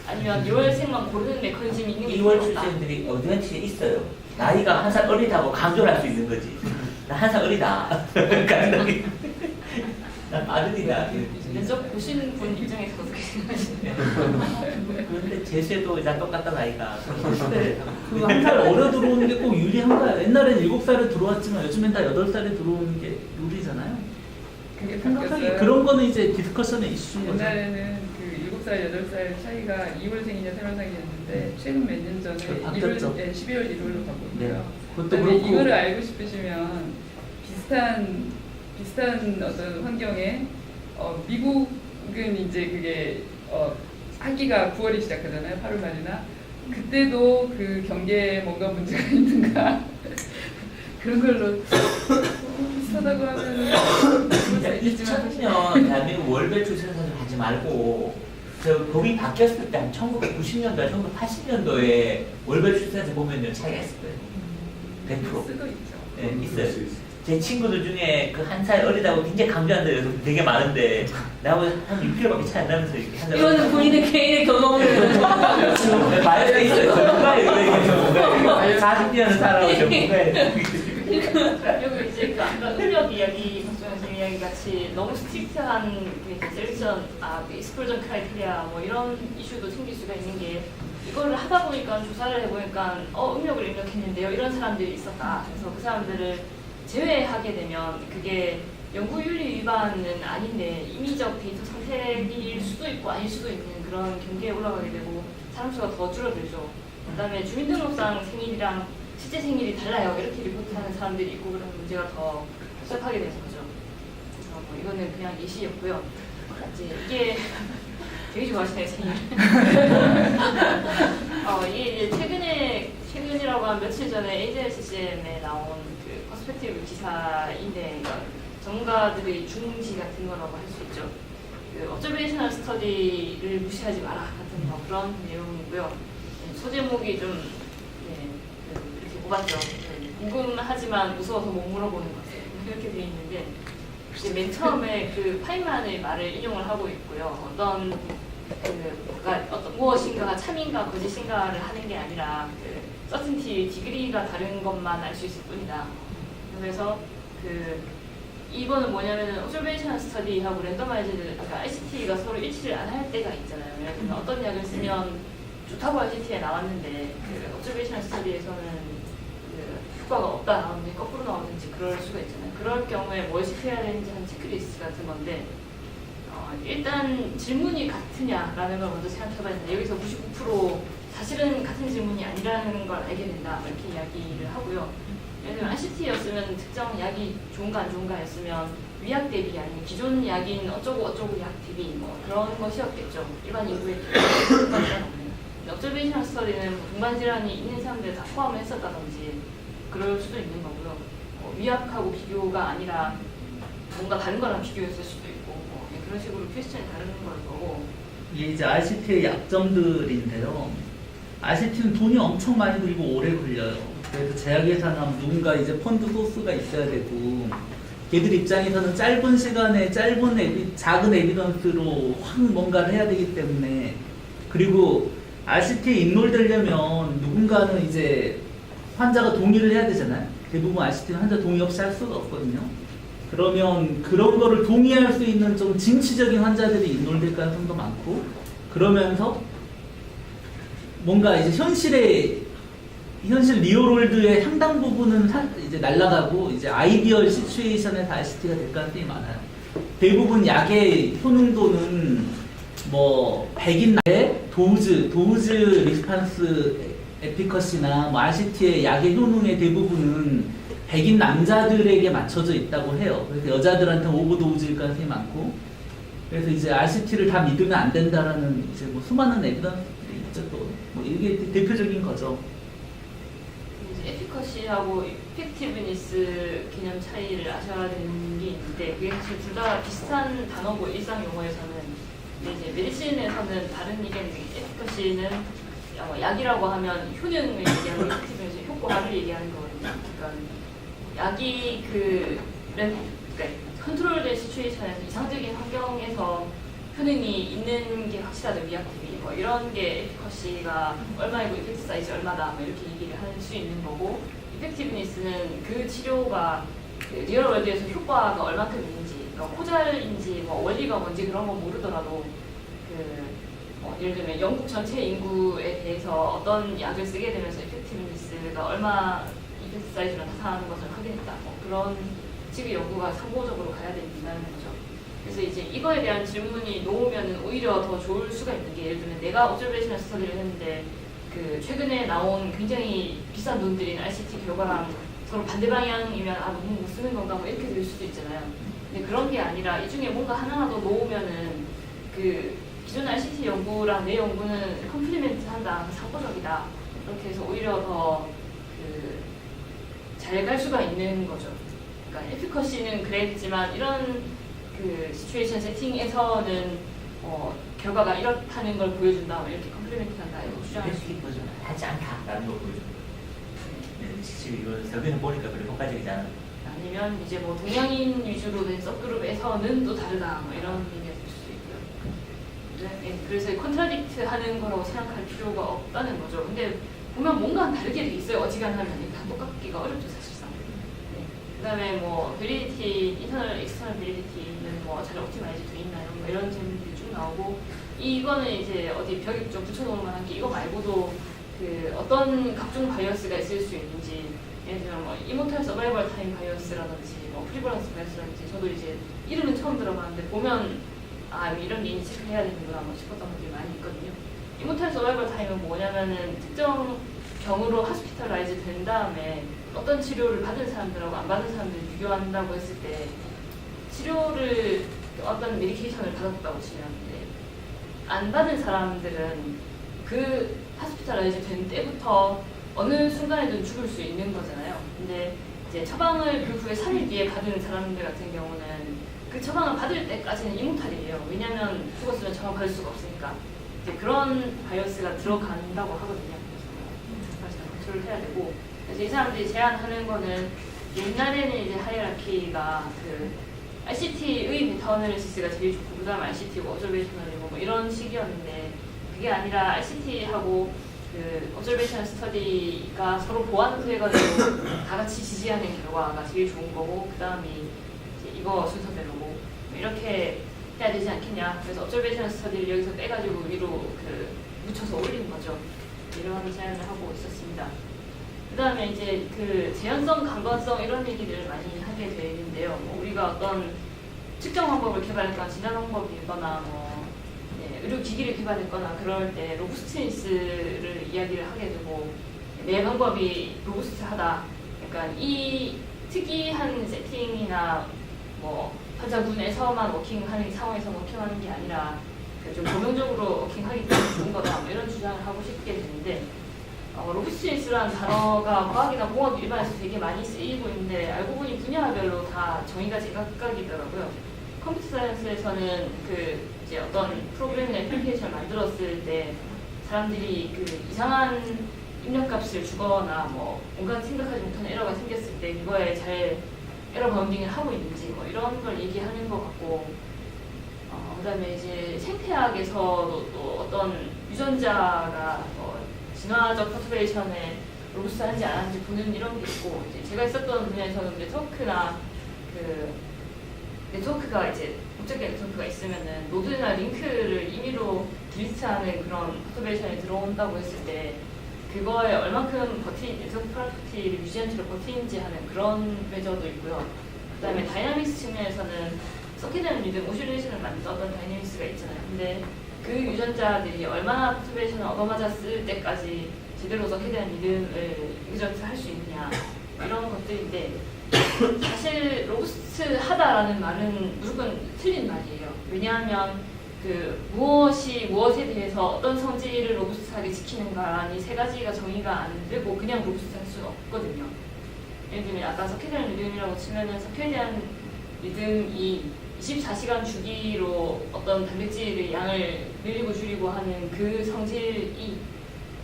아니면 2월생만 고르는 메커니즘이 있는 게 2월 틀림없다. 출생들이 어드밴티지 있어요. 나이가 한 살 어리다고 강조를 할 수 있는 거지. 나 한 살 어리다. 간단하게. 난 마른이다. 면접 보시는 분 입장에서 어떻게 생각하시나요? 그런데 제세도 난 똑같다 나이가. 그 한 살 어려 들어오는 게 꼭 유리한가요? 옛날엔 7살에 들어왔지만 요즘엔 다 8살에 들어오는 게 유리잖아요. 그게 생각하기 바뀌었어요. 그런 거는 이제 디스커션의 이슈인 거죠. 옛날에는 그 7살, 8살 차이가 2월생이냐 3월생이었는데 최근 몇 년 전에 그 바뀌었죠. 12월 1월로 바꿨고요. 네. 그것도 그다음에 그렇고 이거를 알고 싶으시면 비슷한 어떤 환경에 미국은 이제 그게 학기가 9월에 시작하잖아요. 8월 말이나 그때도 그 경계에 뭔가 문제가 있는가 그런 걸로 비슷하다고 하면 2000년 대한민국 월별 출생사를 하지 말고 저 법이 바뀌었을 때 한 1990년도, 1980년도에 월별 출생사 보면요 차이가 있을 거예요. 100%. 쓰고 있죠. 네, 있어요. 제 친구들 중에 그 한 살 어리다고 굉장히 강조하는 데도 되게 많은데 나하고 한 6kg밖에 차이 안 나면서 이렇게 한 살. 이거는 본인의 개인의 경험을 말에 있어요. 전문가예요. 이게 전문가예요. 40년을 살아온 전문가예요. 여기 이제 그 아까 음력 이야기, 박정현 선생님 이야기 같이 너무 스트릭트한 그 셀렉션, 익스플로전 크라이테리아 뭐 이런 이슈도 생길 수가 있는 게 이거를 하다 보니까 조사를 해보니까 음력을 입력했는데요 이런 사람들이 있었다. 그래서 그 사람들을 제외하게 되면 그게 연구윤리 위반은 아닌데 임의적 데이터 상태일 수도 있고 아닐 수도 있는 그런 경계에 올라가게 되고 사람 수가 더 줄어들죠. 그다음에 주민등록상 생일이랑 실제 생일이 달라요. 이렇게 리포트하는 사람들이 있고 그런 문제가 더 복잡하게 되는 거죠. 그래서 뭐 이거는 그냥 예시였고요. 이제 이게 되게 좋아하시네요, 생일. 이게 이제 최근이라고 한 며칠 전에 AJRCCM에 나온 그 퍼스펙티브 기사인데 전문가들의 중지 같은 거라고 할 수 있죠. 그 observational study를 무시하지 마라 같은 뭐 그런 내용이고요. 소제목이 좀 이렇게 뽑았죠. 궁금하지만 무서워서 못 물어보는 것 이렇게 돼 있는데 이제 맨 처음에 그 파이만의 말을 인용을 하고 있고요. 어떤 무엇인가가 참인가 거짓인가를 하는 게 아니라 그 certainty 디그리가 다른 것만 알 수 있을 뿐이다. 그래서 이거는 뭐냐면은 observational study하고 랜더마이즈드 그러니까 ICT가 서로 일치를 안 할 때가 있잖아요. 예를 들면 어떤 약을 쓰면 좋다고 ICT에 나왔는데 그 observational study에서는 그 효과가 없다 나오는데 거꾸로 나오는지 그럴 수가 있잖아요. 그럴 경우에 뭘 지켜야 되는지 한 체크리스트 같은 건데 일단 질문이 같으냐라는 걸 먼저 생각해봐야 된다. 여기서 99% 사실은 같은 질문이 아니라는 걸 알게 된다. 이렇게 이야기를 하고요. 예를 들면 ICT였으면 특정 약이 좋은가 안 좋은가였으면 위약 대비 아닌 기존 약인 어쩌고 약 대비 뭐 그런 것이었겠죠. 일반 인구의 observational study는 동반 질환이 있는 사람들 다 포함을 했었다든지 그럴 수도 있는 거고요. 위약하고 비교가 아니라 뭔가 다른 거랑 비교했을 수도 있고 그런 식으로 퀘스천이 다른 걸 거고. 이게 이제 RCT의 약점들인데요. RCT는 돈이 엄청 많이 들고 오래 걸려요. 그래서 제약회사나 누군가 이제 펀드 소스가 있어야 되고 걔들 입장에서는 짧은 시간에 작은 에비던스로 확 뭔가를 해야 되기 때문에 그리고 RCT에 인롤되려면 누군가는 이제 환자가 동의를 해야 되잖아요. 대부분 RCT는 환자 동의 없이 할 수가 없거든요. 그러면 그런 거를 동의할 수 있는 좀 진취적인 환자들이 인롤될 가능성도 많고 그러면서 뭔가 이제 현실에 현실 리얼월드의 상당 부분은 이제 날아가고 이제 아이디얼 시츄에이션에서 RCT가 될 가능성이 많아요. 대부분 약의 효능도는 뭐 100인 도우즈 리스판스 에피커시나 뭐 RCT의 약의 효능의 대부분은 100인 남자들에게 맞춰져 있다고 해요. 그래서 여자들한테 오버도우즈일 가능성이 많고, 그래서 이제 RCT를 다 믿으면 안 된다라는 이제 뭐 수많은 에비던스들이 있죠. 또 뭐 이게 대표적인 거죠. 이제 에피커시하고 이펙티브니스 개념 차이를 아셔야 되는 게 있는데, 그게 사실 둘 다 비슷한 단어고 일상 용어에서는. 근데 이제 메디신에서는 다른 얘기하는 게, 에피커시는 약이라고 하면 효능을 얘기하고 이펙티브니스 효과를 얘기하는 거거든요. 그러니까 약이 그러니까 컨트롤된 시츄에이션에서 이상적인 환경에서 효능이 있는 게 확실하다, 리액티브 뭐 이런 게 에피커시가 얼마이고 이펙트 사이즈 얼마다 뭐 이렇게 얘기를 할 수 있는 거고, 이펙티브니스는 그 치료가 그 리얼월드에서 효과가 얼마큼 있는지, 그러니까 호잘인지 뭐 원리가 뭔지 그런 거 모르더라도 예를 들면 영국 전체 인구에 대해서 어떤 약을 쓰게 되면서 이펙티브니스가 얼마 이펙트 사이즈로 나타나는 것을 확인했다, 뭐 그런 식의 연구가 상호적으로 가야 된다는 거죠. 그래서 이제 이거에 대한 질문이 놓으면 오히려 더 좋을 수가 있는 게, 예를 들면 내가 오브저베이셔널 스터디를 했는데 그 최근에 나온 굉장히 비싼 돈 들인 RCT 결과랑 서로 반대 방향이면 너무 못 쓰는 건가 뭐 이렇게 될 수도 있잖아요. 근데 그런 게 아니라 이 중에 뭔가 하나라도 놓으면은 그 기존 RCT 연구랑 내 연구는 컴플리멘트 한다, 상호적이다, 이렇게 해서 오히려 더 잘 갈 수가 있는 거죠. 그러니까 에피커시는 그랬지만 이런 그 시츄에이션 세팅에서는 결과가 이렇다는 걸 보여준다, 이렇게 컴플리멘트한다, 이렇게 주장할 수 있는 거죠. 하지 않다라는 걸 보여줍니다. 네, 실제 이거 설계는 보니까 별로 효과적이잖아. 아니면 이제 뭐 동양인 위주로 된 서브그룹에서는 또 다르다, 뭐 이런 얘기가 될 수도 있고요. 네, 그래서 컨트라딕트 하는 거라고 생각할 필요가 없다는 거죠. 근데 보면 뭔가 다르게 돼 있어요. 어지간하면 다 똑같기가 어렵죠, 사실상. 네. 그다음에 뭐 베리디티, 인터널, 익스터널 베리디티는 뭐 잘 옵티마이즈 돼 있나요? 뭐 이런 질문들이 쭉 나오고, 이거는 이제 어디 벽에 좀 붙여놓을 만한 게, 이거 말고도 그 어떤 각종 바이어스가 있을 수 있는지, 예를 들면 뭐 이모탈 서바이벌 타임 바이어스라든지 뭐 프리버런스 바이어스라든지, 저도 이제 이름은 처음 들어봤는데 보면 이런 게 인식을 해야 되는구나 뭐 싶었던 분들이 많이 있거든요. 이모탈 서바이벌 타임은 뭐냐면은 특정 병으로 하스피탈라이즈 된 다음에 어떤 치료를 받은 사람들하고 안 받은 사람들을 비교한다고 했을 때, 치료를 어떤 메디케이션을 받았다고 치면 안 받은 사람들은 그 하스피탈라이즈 된 때부터 어느 순간에든 죽을 수 있는 거잖아요. 근데 이제 처방을 그 후에 3일 뒤에 받은 사람들 같은 경우는 그 처방을 받을 때까지는 이모탈이에요. 왜냐하면 죽었으면 처방 받을 수가 없으니까. 이제 그런 바이어스가 들어간다고 하거든요. 그래서 사실 컨트롤을 해야 되고, 그래서 이 사람들이 제안하는 거는, 옛날에는 이제 하이라키가 그 RCT의 베타 어널리시스가 제일 좋고, 그 다음 RCT고 어저베이셔널이고 뭐 이런 식이었는데, 그게 아니라 RCT하고 그 observation 스터디가 서로 보완해가지고 다 같이 지지하는 결과가 제일 좋은 거고, 그 다음이 이제 이거 순서대로고 이렇게 해야 되지 않겠냐. 그래서 observation 스터디를 여기서 빼가지고 위로 그 묻혀서 올린 거죠. 이런 제안을 하고 있었습니다. 그 다음에 이제 그 재현성, 강건성 이런 얘기들을 많이 하게 되는데요. 뭐 우리가 어떤 측정 방법을 개발했거나 진단 방법이거나 뭐 의료기기를 개발했거나 그럴 때 로부스트니스를 이야기를 하게 되고, 내 방법이 로부스트하다, 약간 이 특이한 세팅이나 뭐 환자군에서만 워킹하는 상황에서 워킹하는 게 아니라 좀 범용적으로 워킹하기 때문에 좋은 거다, 뭐 이런 주장을 하고 싶게 되는데, 로부스트니스라는 단어가 과학이나 공학 일반에서 되게 많이 쓰이고 있는데, 알고 보니 분야별로 다 정의가 제각각이더라고요. 컴퓨터 사이언스에서는 그 이제 어떤 프로그램이나 애플리케이션을 만들었을 때 사람들이 그 이상한 입력값을 주거나 뭐 온갖 생각하지 못하는 에러가 생겼을 때 그거에 잘 에러 바운딩을 하고 있는지 뭐 이런 걸 얘기하는 것 같고, 그다음에 이제 생태학에서도 또 어떤 유전자가 진화적 퍼투베이션에 로부스트한지 안 하는지 보는 이런 게 있고, 이제 제가 있었던 분야에서는 네트워크가 이제 복잡한 네트워크가 있으면은 노드나 링크를 임의로 딜리트하는 그런 퍼투베이션이 들어온다고 했을 때, 그거에 얼만큼 네트워크 프로퍼티를 유지한 채로 버티는지 하는 그런 메저도 있고요. 그다음에 다이나믹스 측면에서는 서킷앤 리듬 오실레이션을 만들었던 다이나믹스가 있잖아요. 근데 그 유전자들이 얼마나 퍼터베이션을 얻어맞았을 때까지 제대로 서킷앤 리듬을 유전자 할 수 있느냐 이런 것들인데 사실 로부스트하다라는 말은 무조건 틀린 말이에요. 왜냐하면 그 무엇에 대해서 어떤 성질을 로부스트하게 지키는가 이 세 가지가 정의가 안 되고 그냥 로부스트할 수는 없거든요. 예를 들면 아까 서킷앤 리듬이라고 치면은 서킷앤 리듬이 24시간 주기로 어떤 단백질의 양을 늘리고 줄이고 하는 그 성질이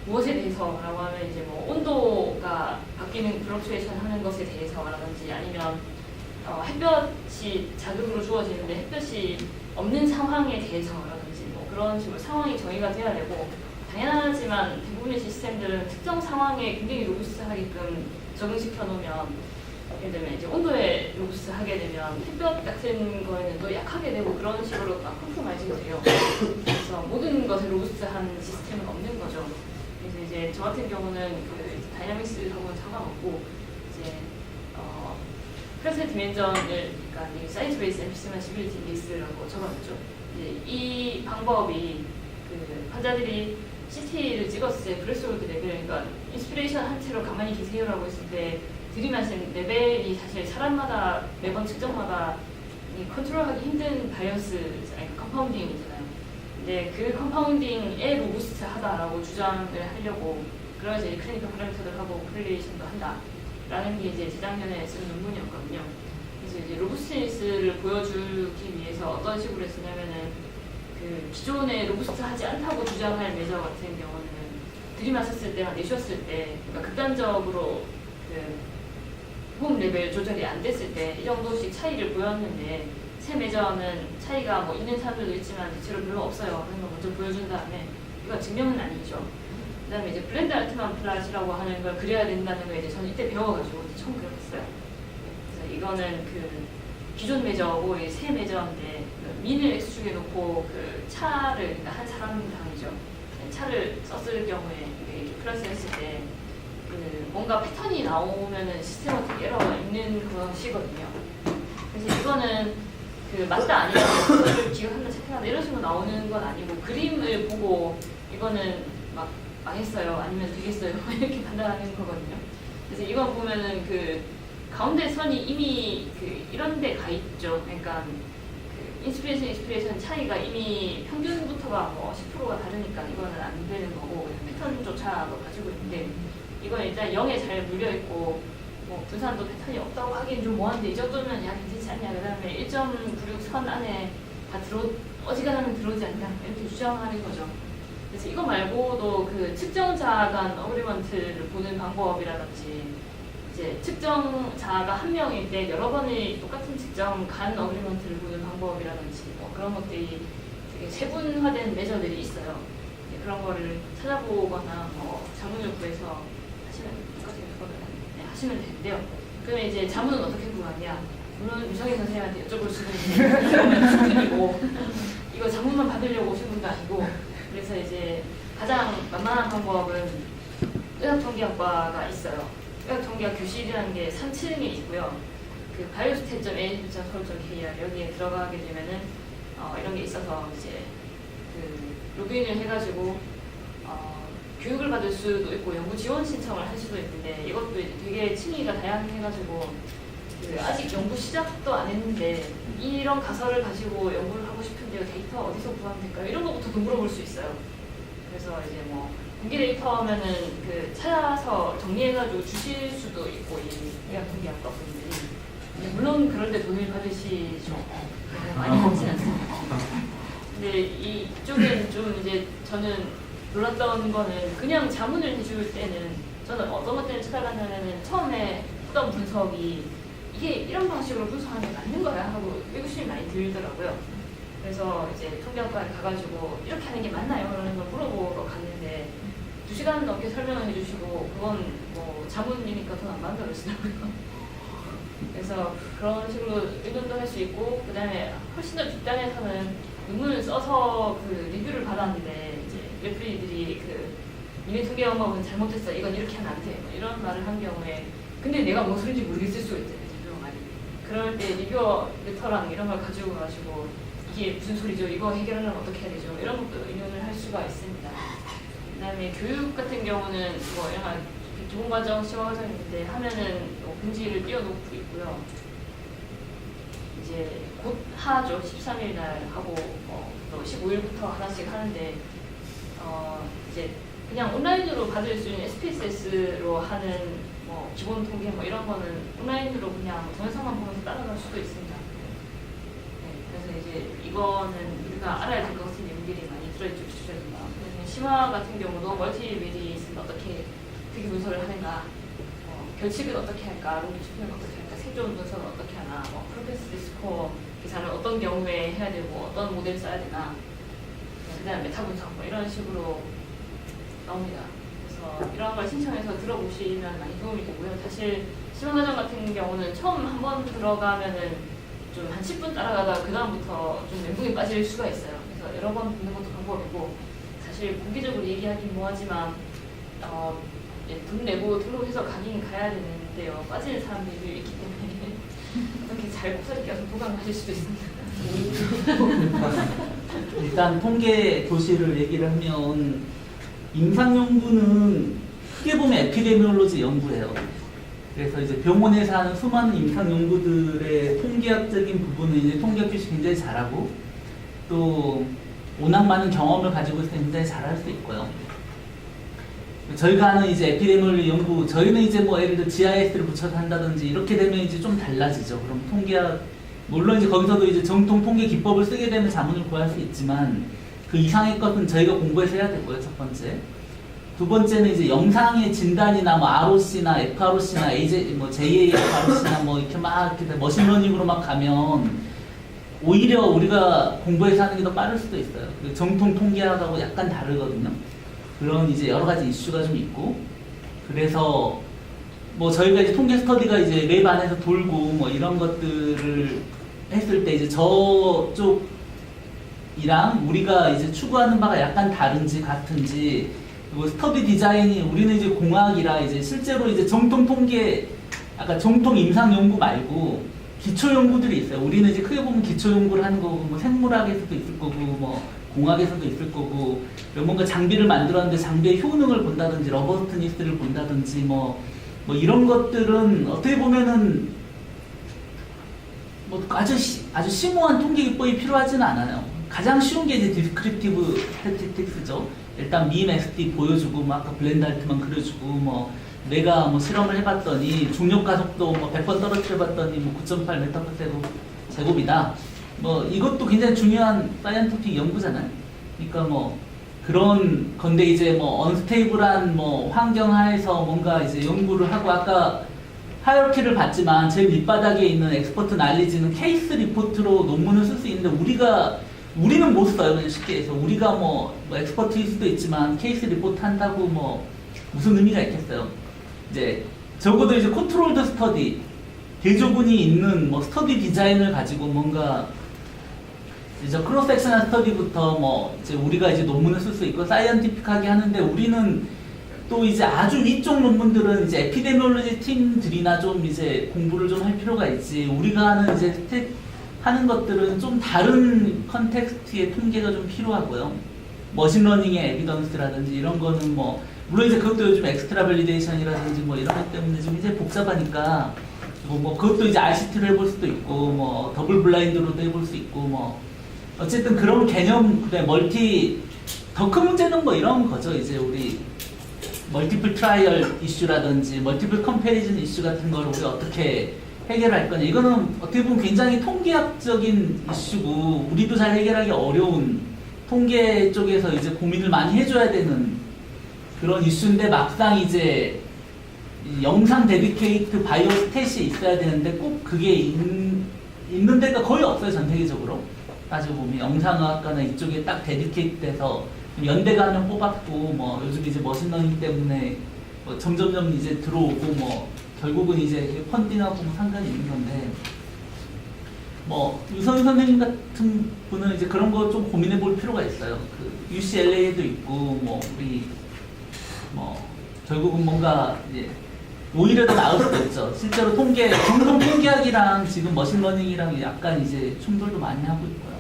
무엇에 대해서라고 하면 이제 뭐 온도가 바뀌는 플럭추에이션 하는 것에 대해서라든지 아니면 햇볕이 자극으로 주어지는데 햇볕이 없는 상황에 대해서라든지 뭐 그런 식으로 상황이 정의가 돼야 되고 당연하지만 대부분의 시스템들은 특정 상황에 굉장히 로부스트하게끔 적응시켜 놓으면 예를 들면 이제 온도에 로부스트하게 되면 햇볕 같은 거에는 또 약하게 되고 그런 식으로 막 컴프로마이즈가 돼요. 그래서 모든 것에 로부스트한 시스템은 없는 거죠. 그래서 이제 저 같은 경우는 그 다이나믹스하고는 상관없고 이제 크로스 디멘전을 그러니까 사이즈 베이스 엠피시마시빌리티 인덱스라고 적어놨죠. 이제 이 방법이 그 환자들이 CT를 찍었을 때 브레스홀드 레벨, 그러니까 인스피레이션 한 채로 가만히 계세요라고 했을 때 들이마신 레벨이 사실 사람마다 매번 측정마다 컨트롤하기 힘든 바이어스, 아니 컴파운딩이잖아요. 근데 그 컴파운딩에 로부스트하다라고 주장을 하려고 그래서 이제 클리니컬 파라미터들하고 코릴레이션도 한다라는 게 이제 재작년에 쓴 논문이었거든요. 그래서 이제 로부스티니스를 보여주기 위해서 어떤 식으로 했었냐면은 그 기존에 로부스트하지 않다고 주장할 메저 같은 경우는 들이마셨을 때랑 내쉬었을 때 그러니까 극단적으로 그 호흡 레벨 조절이 안 됐을 때 이 정도씩 차이를 보였는데 새 메저는 차이가 뭐 있는 사람들도 있지만 대체로 별로 없어요. 그런 걸 먼저 보여준 다음에 이건 증명은 아니죠. 그다음에 이제 블렌드 알트만 플랫이라고 하는 걸 그려야 된다는 걸 이제 저는 이때 배워가지고 이제 처음 그렸어요. 그래서 이거는 그 기존 메저고 새 메저인데 그 민을 X축에 놓고 그 차를 그러니까 한 사람당이죠. 차를 썼을 경우에 이렇게 플러스 했을 때 그 뭔가 패턴이 나오면은 시스템에 에러가 있는 것이거든요. 그래서 이거는 그 맞다 아니다 그거를 기억한다 체크한다 이런 식으로 나오는 건 아니고 그림을 보고 이거는 막 망했어요 아니면 되겠어요 이렇게 판단하는 거거든요. 그래서 이건 보면은 그 가운데 선이 이미 그 이런 데 가 있죠. 그러니까 그 인스피레이션 차이가 이미 평균부터가 뭐 10%가 다르니까 이거는 안 되는 거고 패턴조차도 가지고 있는데 이건 일단 0에 잘 물려있고 뭐 분산도 패턴이 없다고 하기엔 좀 뭐한데 이 정도면 야 괜찮지 않냐 그 다음에 1.96 선 안에 다 어지간하면 들어오지 않냐 이렇게 주장하는 거죠. 그래서 이거 말고도 그 측정자 간 어그리먼트를 보는 방법이라든지 이제 측정자가 한 명일 때 여러 번의 똑같은 측정 간 어그리먼트를 보는 방법이라든지 뭐 그런 것들이 되게 세분화된 메저들이 있어요. 그런 거를 찾아보거나 뭐 자문을 구해서 하시면 되는데요. 그러면 이제 자문은 어떻게 구하냐? 물론 유성희 선생님한테 여쭤볼 수는 있는 수준이고 이거 자문만 받으려고 오신 분도 아니고 그래서 이제 가장 만만한 방법은 의학통계학과가 있어요. 의학통계학 교실이라는 게 3층에 있고요. 그 biostat.a.서울.kr 여기에 들어가게 되면은 이런 게 있어서 이제 그 로그인을 해가지고 교육을 받을 수도 있고 연구 지원 신청을 할 수도 있는데 이것도 이제 되게 층위가 다양해가지고 그 아직 연구 시작도 안 했는데 이런 가설을 가지고 연구를 하고 싶은데요 데이터 어디서 구하면 될까요? 이런 것부터 물어볼 수 있어요. 그래서 이제 뭐 공개 데이터면은 그 찾아서 정리해가지고 주실 수도 있고 이 의학통계학과 분들이 물론 그럴 때 돈을 받으시죠. 많이 받진 않습니다. 근데 이쪽은 좀 이제 저는 놀랐던 거는 그냥 자문을 해줄 때는 저는 어떤 것들을 찾아가냐면은 처음에 했던 분석이 이게 이런 방식으로 분석하는 게 맞는 거야 하고 의구심이 많이 들더라고요. 그래서 이제 통계학과에 가가지고 이렇게 하는 게 맞나요? 그러는 걸 물어보러 갔는데 2시간 넘게 설명을 해주시고 그건 뭐 자문이니까 돈 안 받는다고 그러시더라고요. 그래서 그런 식으로 의논도 할 수 있고 그 다음에 훨씬 더 뒷단에서는 논문을 써서 그 리뷰를 받았는데 이제 레프리들이 그 니네 통계 영업은 잘못했어. 이건 이렇게 하면 안 돼. 뭐 이런 말을 한 경우에 근데 내가 뭔 소리인지 모르겠을 수가 있잖아요. 리뷰어 말이. 그럴 때 리뷰어 레터랑 이런 걸 가지고 가지고 이게 무슨 소리죠? 이거 해결하려면 어떻게 해야 되죠? 이런 것도 인용을 할 수가 있습니다. 그다음에 교육 같은 경우는 뭐 이런 기본과정, 심화과정이 있는데 하면은 뭐 분지를 띄워놓고 있고요. 이제 곧 하죠. 13일 날 하고 또 15일부터 하나씩 하는데 이제 그냥 온라인으로 받을 수 있는 SPSS로 하는 뭐 기본 통계 뭐 이런 거는 온라인으로 그냥 동영상만 보면서 따라갈 수도 있습니다. 네, 그래서 이제 이거는 우리가 알아야 될 것 같은 내용들이 많이 들어있죠. 주제입니다. 심화 같은 경우도 멀티메디스는 어떻게 특이 분석을 하는가, 결칙은 어떻게 할까, 롱기 추표는 어떻게 할까, 생존 분석은 어떻게 하나, 프로페스 스코어 계산을 어떤 경우에 해야 되고 어떤 모델 써야 되나, 그다음 메타 분석 뭐 이런 식으로 나옵니다. 그래서 이런 걸 신청해서 들어보시면 많이 도움이 되고요. 사실 심화과정 같은 경우는 처음 한번 들어가면은 좀 한 10분 따라가다가 그 다음부터 좀 멘붕에 빠질 수가 있어요. 그래서 여러 번 듣는 것도 방법이고, 사실 공개적으로 얘기하긴 뭐하지만 돈 내고 등록해서 가긴 가야 되는데요. 빠지는 사람들이 있기 때문에 어떻게 잘 곱살이 껴서 보강하실 수도 있습니다. 일단 통계 교실을 얘기를 하면 임상 연구는 크게 보면 에피데미올로지 연구예요. 그래서 이제 병원에서 하는 수많은 임상 연구들의 통계학적인 부분은 이제 통계학 교실 굉장히 잘하고 또 워낙 많은 경험을 가지고 있어서 굉장히 잘할 수 있고요. 저희가 하는 이제 에피데미올로지 연구, 저희는 이제 뭐 예를 들어 GIS를 붙여서 한다든지 이렇게 되면 이제 좀 달라지죠. 그럼 통계학, 물론 이제 거기서도 이제 정통 통계 기법을 쓰게 되면 자문을 구할 수 있지만 그 이상의 것은 저희가 공부해서 해야 되고요. 첫 번째. 두 번째는 이제 영상의 진단이나 뭐 ROC나 FROC나 뭐 JAFROC나 뭐 이렇게 막 이렇게 머신러닝으로 막 가면 오히려 우리가 공부해서 하는 게 더 빠를 수도 있어요. 정통 통계학하고 약간 다르거든요. 그런 이제 여러 가지 이슈가 좀 있고, 그래서 뭐 저희가 이제 통계 스터디가 이제 랩 안에서 돌고 뭐 이런 것들을 했을 때 이제 저쪽이랑 우리가 이제 추구하는 바가 약간 다른지 같은지, 그리고 스터디 디자인이 우리는 이제 공학이라 이제 실제로 이제 정통 통계, 아까 정통 임상 연구 말고 기초 연구들이 있어요. 우리는 이제 크게 보면 기초 연구를 하는 거고, 뭐 생물학에서도 있을 거고, 뭐 공학에서도 있을 거고, 뭔가 장비를 만들었는데 장비의 효능을 본다든지, 러버스트니스를 본다든지, 뭐 이런 것들은 어떻게 보면은 뭐 아주 심오한 통계 기법이 필요하지는 않아요. 가장 쉬운 게 이제 디스크립티브 스태티스틱스죠. 일단 민 SD 보여주고, 뭐 아까 블렌드 알트만 그려주고, 뭐 내가 뭐 실험을 해봤더니 중력 가속도 뭐 100번 떨어뜨려봤더니 뭐 9.8m/s 제곱이다. 뭐 이것도 굉장히 중요한 사이언티픽 연구잖아요. 그러니까 뭐 그런 건데 이제 뭐 언스테이블한 뭐 환경 하에서 뭔가 이제 연구를 하고, 아까 하이어키를 봤지만 제일 밑바닥에 있는 엑스퍼트 날리지는 케이스 리포트로 논문을 쓸 수 있는데 우리는 못 써요. 그냥 쉽게 해서 우리가 뭐 엑스퍼트일 수도 있지만 케이스 리포트 한다고 뭐 무슨 의미가 있겠어요. 이제 적어도 이제 컨트롤드 스터디, 대조군이 있는 뭐 스터디 디자인을 가지고 뭔가 이제 크로스 섹셔널 스터디부터 뭐 이제 우리가 이제 논문을 쓸 수 있고 사이언티픽하게 하는데, 우리는 또 이제 아주 위쪽 논문들은 이제 에피데미올로지 팀들이나 좀 이제 공부를 좀 할 필요가 있지, 우리가 하는 이제 하는 것들은 좀 다른 컨텍스트의 통계가 좀 필요하고요. 머신러닝의 에비던스라든지 이런 거는 뭐 물론 이제 그것도 요즘 엑스트라 밸리데이션이라든지 뭐 이런 것 때문에 좀 이제 복잡하니까 뭐 그것도 이제 RCT로 해볼 수도 있고, 뭐 더블 블라인드로도 해볼 수 있고, 뭐 어쨌든 그런 개념, 더 큰 문제는 뭐 이런 거죠. 이제 우리 멀티플 트라이얼 이슈라든지 멀티플 컴패리즌 이슈 같은 걸 우리 어떻게 해결할 거냐. 이거는 어떻게 보면 굉장히 통계학적인 이슈고 우리도 잘 해결하기 어려운, 통계 쪽에서 이제 고민을 많이 해줘야 되는 그런 이슈인데, 막상 이제 영상 데디케이트 바이오 스탯이 있어야 되는데 꼭 그게 있는 데가 거의 없어요. 전 세계적으로 따지고 보면 영상학과나 이쪽에 딱 데디케이트 돼서 연대가 한 명 뽑았고, 뭐 요즘 이제 머신러닝 때문에 뭐 점점점 이제 들어오고, 뭐 결국은 이제 펀딩하고 뭐 상관이 있는 건데, 뭐 유선 선생님 같은 분은 이제 그런 거 좀 고민해 볼 필요가 있어요. 그 UCLA에도 있고, 뭐 우리 뭐 결국은 뭔가 이제 오히려 더 나을 수도 있죠. 실제로 중동 통계학이랑 지금 머신러닝이랑 약간 이제 충돌도 많이 하고 있고요.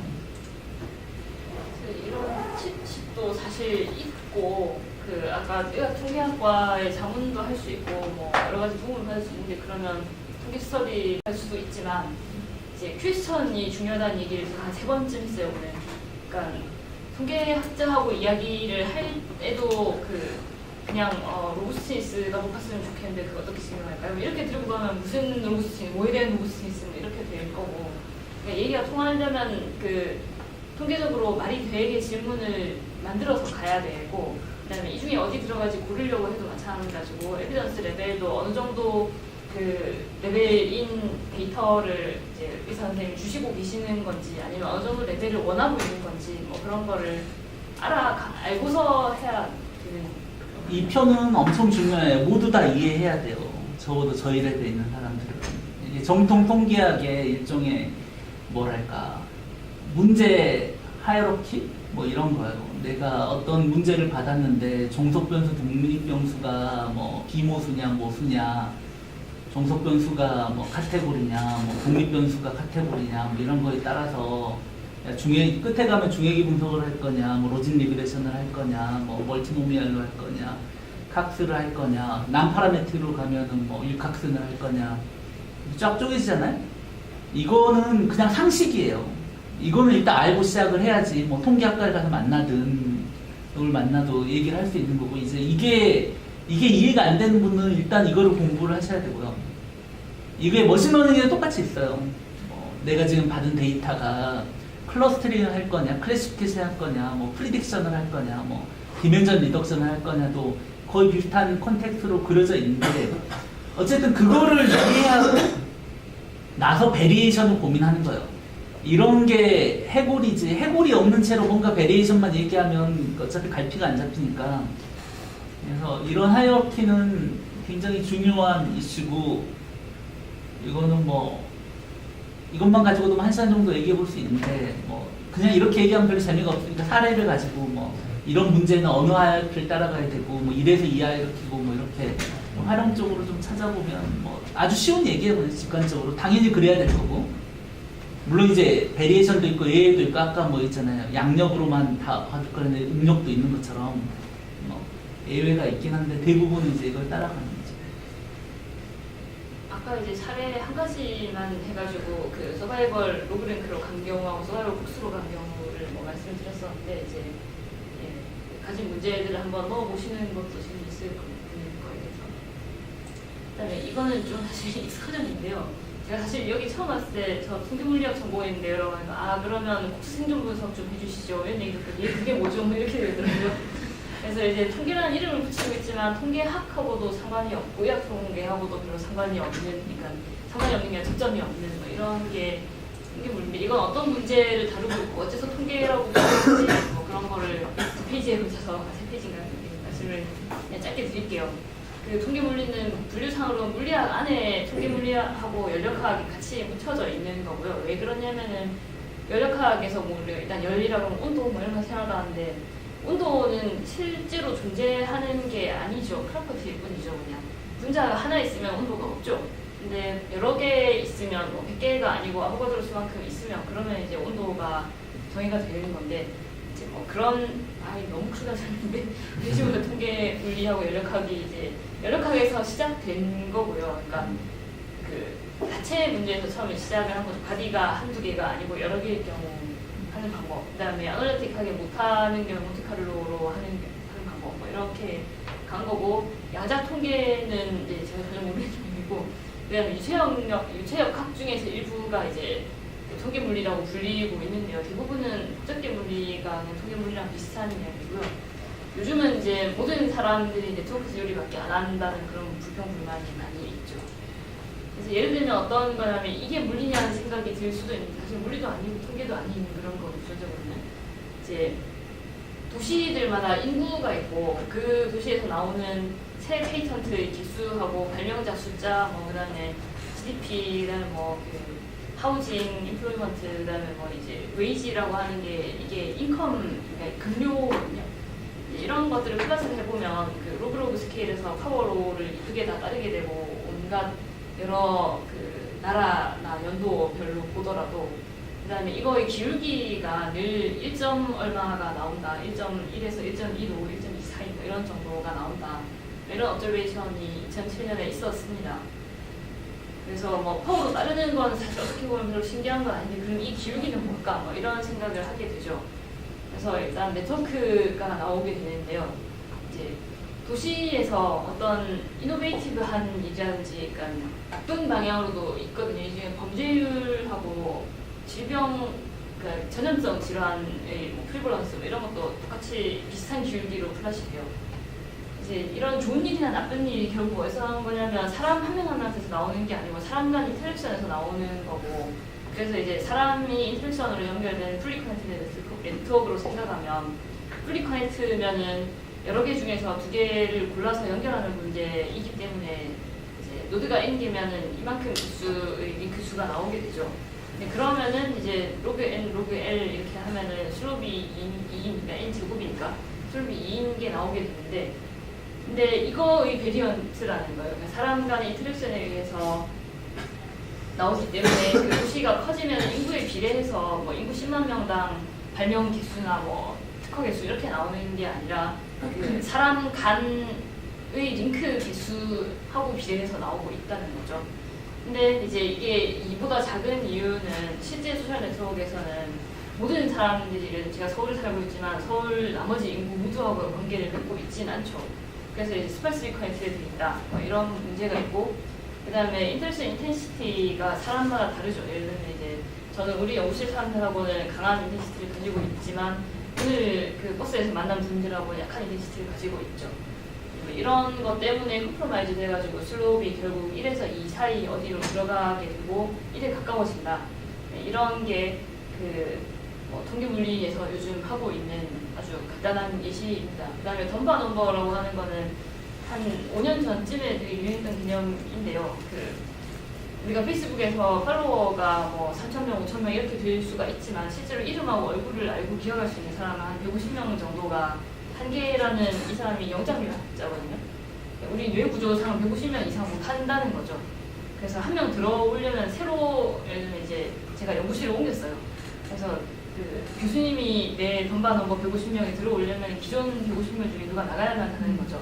이런 팁도 사실 있고 아까 의학 통계학과의 자문도 할 수 있고 뭐 여러 가지 도움을 받을 수 있는데 그러면 통계 스터디 할 수도 있지만 이제 퀘스천이 중요하다는 얘기를 제가 한 3번쯤 했어요 오늘. 그러니까 통계학자하고 이야기를 할 때도 그냥 로부스티스가 높았으면 좋겠는데 그거 어떻게 증명할까요? 이렇게 들고 가면 무슨 로부스티스, 뭐에 대한 로부스티스는 이렇게 될 거고 그러니까 얘기가 통하려면 통계적으로 말이 되게 질문을 만들어서 가야 되고 그다음에 이 중에 어디 들어가지 고르려고 해도 마찬가지고 에비던스 레벨도 어느 정도 레벨인 데이터를 이제 의사 선생님이 주시고 계시는 건지 아니면 어느 정도 레벨을 원하고 있는 건지 뭐 그런 거를 알고서 해야 되는. 이 표는 엄청 중요해요. 모두 다 이해해야 돼요. 적어도 저희 랩에 있는 사람들은. 이게 정통 통계학의 일종의 뭐랄까 문제 하이어로키 뭐 이런 거예요. 내가 어떤 문제를 받았는데 종속 변수, 독립 변수가 뭐 비모수냐, 모수냐, 종속 변수가 뭐 카테고리냐, 뭐 독립 변수가 카테고리냐, 뭐 이런 거에 따라서 끝에 가면 중해기 분석을 할 거냐, 뭐 로진 리그레션을 할 거냐, 뭐 멀티노미얼로 할 거냐, 칵스를 할 거냐, 난파라메트로 가면은 뭐 일칵스를 할 거냐, 쫙 쪼개지잖아요. 이거는 그냥 상식이에요. 이거는 일단 알고 시작을 해야지 뭐 통계학과를 가서 만나든 누굴 만나도 얘기를 할 수 있는 거고 이제 이게 이해가 안 되는 분은 일단 이거를 공부를 하셔야 되고요. 이게 머신러닝이랑 똑같이 있어요. 내가 지금 받은 데이터가 클러스터링을 할 거냐, 클래시피케이션 할 거냐, 뭐 프리딕션을 할 거냐, 뭐 디멘전 리덕션을 할 거냐도 거의 비슷한 컨텍스트로 그려져 있는데 어쨌든 그거를 이해하고 나서 베리에이션을 고민하는 거예요. 이런 게 해골이지 해골이 없는 채로 뭔가 베리에이션만 얘기하면 어차피 갈피가 안 잡히니까 그래서 이런 하이어키는 굉장히 중요한 이슈고 이거는 뭐 이것만 가지고도 한 시간 정도 얘기해 볼 수 있는데 뭐 그냥 이렇게 얘기하면 별로 재미가 없으니까 사례를 가지고 뭐 이런 문제는 어느 하이어키를 따라가야 되고 뭐 이래서 이 하이어키고 뭐 이렇게 좀 활용적으로 좀 찾아보면 뭐 아주 쉬운 얘기예요. 직관적으로 당연히 그래야 될 거고 물론 이제 베리에이션도 있고 예외도 있고 아까 뭐 있잖아요. 양력으로만 다 받을 거는데 음력도 있는 것처럼 뭐 예외가 있긴 한데 대부분은 이제 이걸 따라가는 거죠. 아까 이제 사례 한 가지만 해가지고 서바이벌 로그랭크로 간 경우하고 서바이벌 복수로 간 경우를 뭐 말씀을 드렸었는데 이제 가진 문제들을 한번 넣어보시는 것도 지금 있을 거예요. 그다음에 이거는 좀 사실 익숙하잖아요. 제가 사실 여기 처음 왔을 때 저 통계물리학 전공했는데 여러분 그러면 국수 생존 분석 좀 해주시죠 이런 얘기 듣고 그게 뭐죠? 뭐 이렇게 되더라고요. 그래서 이제 통계라는 이름을 붙이고 있지만 통계학하고도 상관이 없고 의학 통계하고도 별로 상관이 없는 그러니까 상관이 없는 게 아니라 접점이 없는 뭐 이런 게 통계물인데 이건 어떤 문제를 다루고 있고 어째서 통계라고 부르는지 뭐 그런 거를 2페이지에 붙여서 3페이지인가 말씀을 그냥 짧게 드릴게요. 통계물리는 분류상으로 물리학 안에 통계물리학하고 연력학이 같이 묻혀져 있는 거고요. 왜 그러냐면은 연력학에서 뭐 우리가 일단 열이라고 하면 온도 뭐 이런 거 생각하는데 온도는 실제로 존재하는 게 아니죠. 프로퍼티일 뿐이죠. 그냥 분자가 하나 있으면 온도가 없죠. 근데 여러 개 있으면 뭐 100개가 아니고 아보가드로 수만큼 있으면 그러면 이제 온도가 정의가 되는 건데 이제 뭐 그런 너무 크다 잘했는데 이런 식으로 통계 물리하고 연력학이 이제 연력학에서 시작된 거고요. 그러니까 자체 문제에서 처음에 시작을 한 거죠. 바디가 한두 개가 아니고 여러 개일 경우 하는 방법. 그다음에 아날리틱하게 못하는 경우 몬테카를로로 하는 방법. 뭐 이렇게 간 거고 야자 통계는 이제 제가 전혀 모르는 쪽이고 그다음에 유체역학 중에서 일부가 이제 통계 물리라고 불리고 있는데요. 대부분은 복잡계 물리가 통계 물리랑 비슷한 이야기고요. 요즘은 이제 모든 사람들이 네트워크 지오리밖에 안 한다는 그런 불평불만이 많이 있죠. 그래서 예를 들면 어떤 거냐면 이게 물리냐는 생각이 들 수도 있는데 사실 물리도 아니고 통계도 아닌 그런 거 구조적으로는 이제 도시들마다 인구가 있고 그 도시에서 나오는 새 페이턴트 개수하고 발명자 숫자 뭐 그다음에 GDP 그다음에 뭐 하우징, 인플로이먼트, 그다음에 뭐 이제 웨이지라고 하는 게 이게 인컴, 그러니까 급료거든요. 이런 것들을 플러스를 해보면 그 로그 스케일에서 파워로를 이쁘게 다 따르게 되고 온갖 여러 그 나라나 연도별로 보더라도 그다음에 이거의 기울기가 늘 1점 얼마가 나온다. 1.1에서 1.25, 1.24 이런 정도가 나온다. 이런 업저베이션이 2007년에 있었습니다. 그래서 뭐 파워로 따르는 건 사실 어떻게 보면 별로 신기한 건 아닌데 그럼 이 기울기는 뭘까? 뭐 이런 생각을 하게 되죠. 그래서 일단 네트워크가 나오게 되는데요. 이제 도시에서 어떤 이노베이티브한 일이라든지 약간 나쁜 방향으로도 있거든요. 이 중에 범죄율하고 질병, 그러니까 전염성 질환의 뭐 프리볼런스 뭐 이런 것도 똑같이 비슷한 기울기로 플러시돼요. 이제 이런 좋은 일이나 나쁜 일이 결국 어디서 나오는 거냐면 사람 한 명 한 명한테서 나오는 게 아니고 사람 간 인터랙션에서 나오는 거고 그래서 이제 사람이 인터랙션으로 연결된 풀리 커넥티드 네트워크로 생각하면 풀리 커넥트면은 여러 개 중에서 두 개를 골라서 연결하는 문제이기 때문에 이제 노드가 n개면은 이만큼 개수의 링크 수가 나오게 되죠. 네, 그러면은 이제 로그 n, 로그 l 이렇게 하면은 슬롭이 2이니까 n 제곱이니까 슬롭이 2인 게 나오게 되는데 근데 이거의 베리언트라는 거예요. 그러니까 사람 간의 인터랙션에 의해서 나오기 때문에 그 도시가 커지면 인구에 비례해서 뭐 인구 10만 명당 발명 개수나 뭐 특허 개수 이렇게 나오는 게 아니라 그 사람 간의 링크 개수하고 비례해서 나오고 있다는 거죠. 근데 이제 이게 이보다 작은 이유는 실제 소셜 네트워크에서는 모든 사람들이 제가 서울에 살고 있지만 서울 나머지 인구 모두하고 관계를 맺고 있진 않죠. 그래서 이제 스파이스 커넥트에 돼 있다. 뭐 이런 문제가 있고 그 다음에 인터랙션 인텐시티가 사람마다 다르죠. 예를 들면 이제 저는 우리 연구실 사람들하고는 강한 인텐시티를 가지고 있지만 오늘 그 버스에서 만난 분들하고는 약한 인텐시티를 가지고 있죠. 이런 것 때문에 컴프로마이즈 돼가지고 슬롭이 결국 1에서 2 사이 어디로 들어가게 되고 1에 가까워진다. 이런 게 그 통계 물리에서 요즘 하고 있는 아주 간단한 예시입니다. 그 다음에 덤바 넘버라고 하는 거는 한 5년 전쯤에 되게 유행했던 개념인데요. 그 우리가 페이스북에서 팔로워가 뭐 3,000명, 5,000명 이렇게 될 수가 있지만 실제로 이름하고 얼굴을 알고 기억할 수 있는 사람은 한 150명 정도가 한계라는 이 사람이 영장류학자거든요. 우리 뇌구조상 150명 이상 못한다는 거죠. 그래서 한 명 들어오려면 새로 예를 들면 이제 제가 연구실을 옮겼어요. 그래서 그 교수님이 내 덤바 넘버 150명에 들어오려면 기존 150명 중에 누가 나가야만 하는 거죠.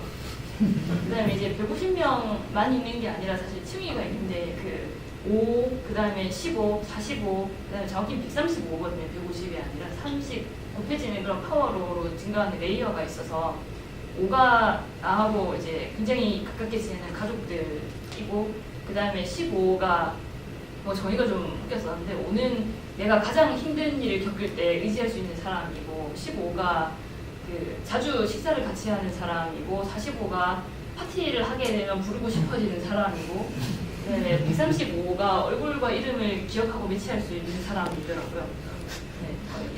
그 다음에 이제 150명만 있는 게 아니라 사실 층위가 있는데 그 5, 그 다음에 15, 45, 그 다음에 정확히 135거든요. 150이 아니라 30 곱해지는 그런 파워로 증가하는 레이어가 있어서 5가 나하고 이제 굉장히 가깝게 지내는 가족들이고 그 다음에 15가 뭐 저희가 좀 웃겼었는데 5는 내가 가장 힘든 일을 겪을 때 의지할 수 있는 사람이고 15가 그 자주 식사를 같이 하는 사람이고 45가 파티를 하게 되면 부르고 싶어지는 사람이고 그다음에 135가 얼굴과 이름을 기억하고 매치할 수 있는 사람이더라고요. 네,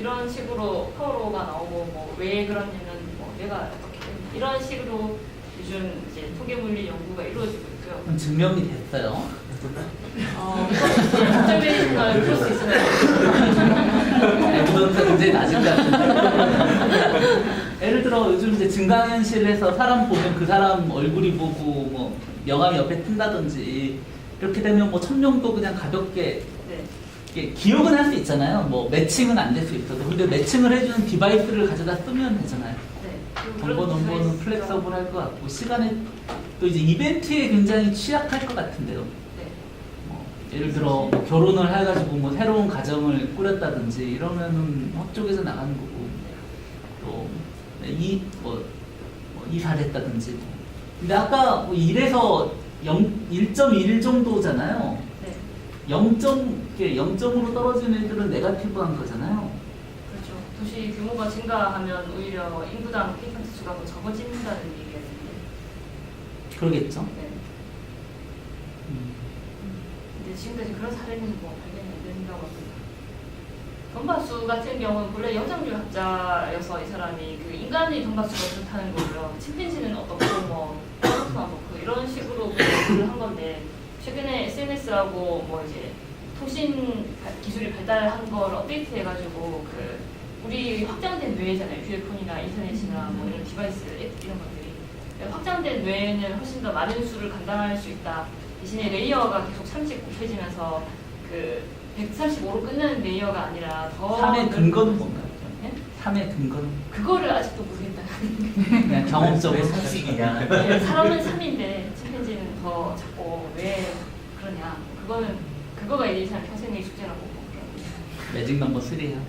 이런 식으로 파워로가 나오고 뭐 왜 그러냐면 뭐 내가 어떻게 이런 식으로 요즘 이제 통계물리 연구가 이루어지고 있고요. 그럼 증명이 됐어요. observational process는 에비던스가 굉장히 낮은 것 같은데. 예를 들어 요즘 이제 증강현실에서 사람 보면 그 사람 얼굴이 보고 뭐 명함이 옆에 튼다든지 이렇게 되면 뭐 천명도 그냥 가볍게 네. 이게 기억은 할 수 있잖아요. 뭐 매칭은 안 될 수 있어도 근데 매칭을 해주는 디바이스를 가져다 쓰면 되잖아요. 덤버 넘버는 플렉서블할 것 같고 시간에 또 이제 이벤트에 굉장히 취약할 것 같은데요. 네. 뭐 예를 들어 뭐 결혼을 해가지고 뭐 새로운 가정을 꾸렸다든지 이러면은 협족에서 나가는 거고 또 이사됐다든지 뭐. 근데 아까 뭐 1에서 1.1 정도잖아요. 네. 0.0으로 떨어지는 애들은 네거티브한 거잖아요. 그렇죠. 도시 규모가 증가하면 오히려 인구당 페이턴트 수가 더 적어진다는 얘기였는데. 그러겠죠. 네. 근데 지금까지 그런 사례는 뭐 발견이 안 된다고 합니다. 덤바수 같은 경우는 본래 영장류학자여서 이 사람이 그 인간의 덤바수가 그렇다는 거고요. 침팬지는 어떻고 뭐 사람은 어떻고 이런 식으로 공부를 한 건데 최근에 SNS라고 뭐 이제 통신 기술이 발달한 걸 업데이트해가지고 그 우리 확장된 뇌잖아요. 휴대폰이나 인터넷이나 뭐 이런 디바이스, 앱 이런 것들이. 확장된 뇌는 훨씬 더 많은 수를 감당할 수 있다. 대신에 레이어가 계속 30 곱해지면서 그 135로 끝나는 레이어가 아니라 더 3의 근거는 뭔가요? 네? 3의 근거는 그거를 아직도 모르겠다. 그냥 경험적으로 왜 상식이냐? 네, 사람은 3인데 침팬지는 더 작고 왜 그러냐. 그거가 이제 이 사람 평생의 숙제라고 보더라고요. 매직 넘버 3야. 네.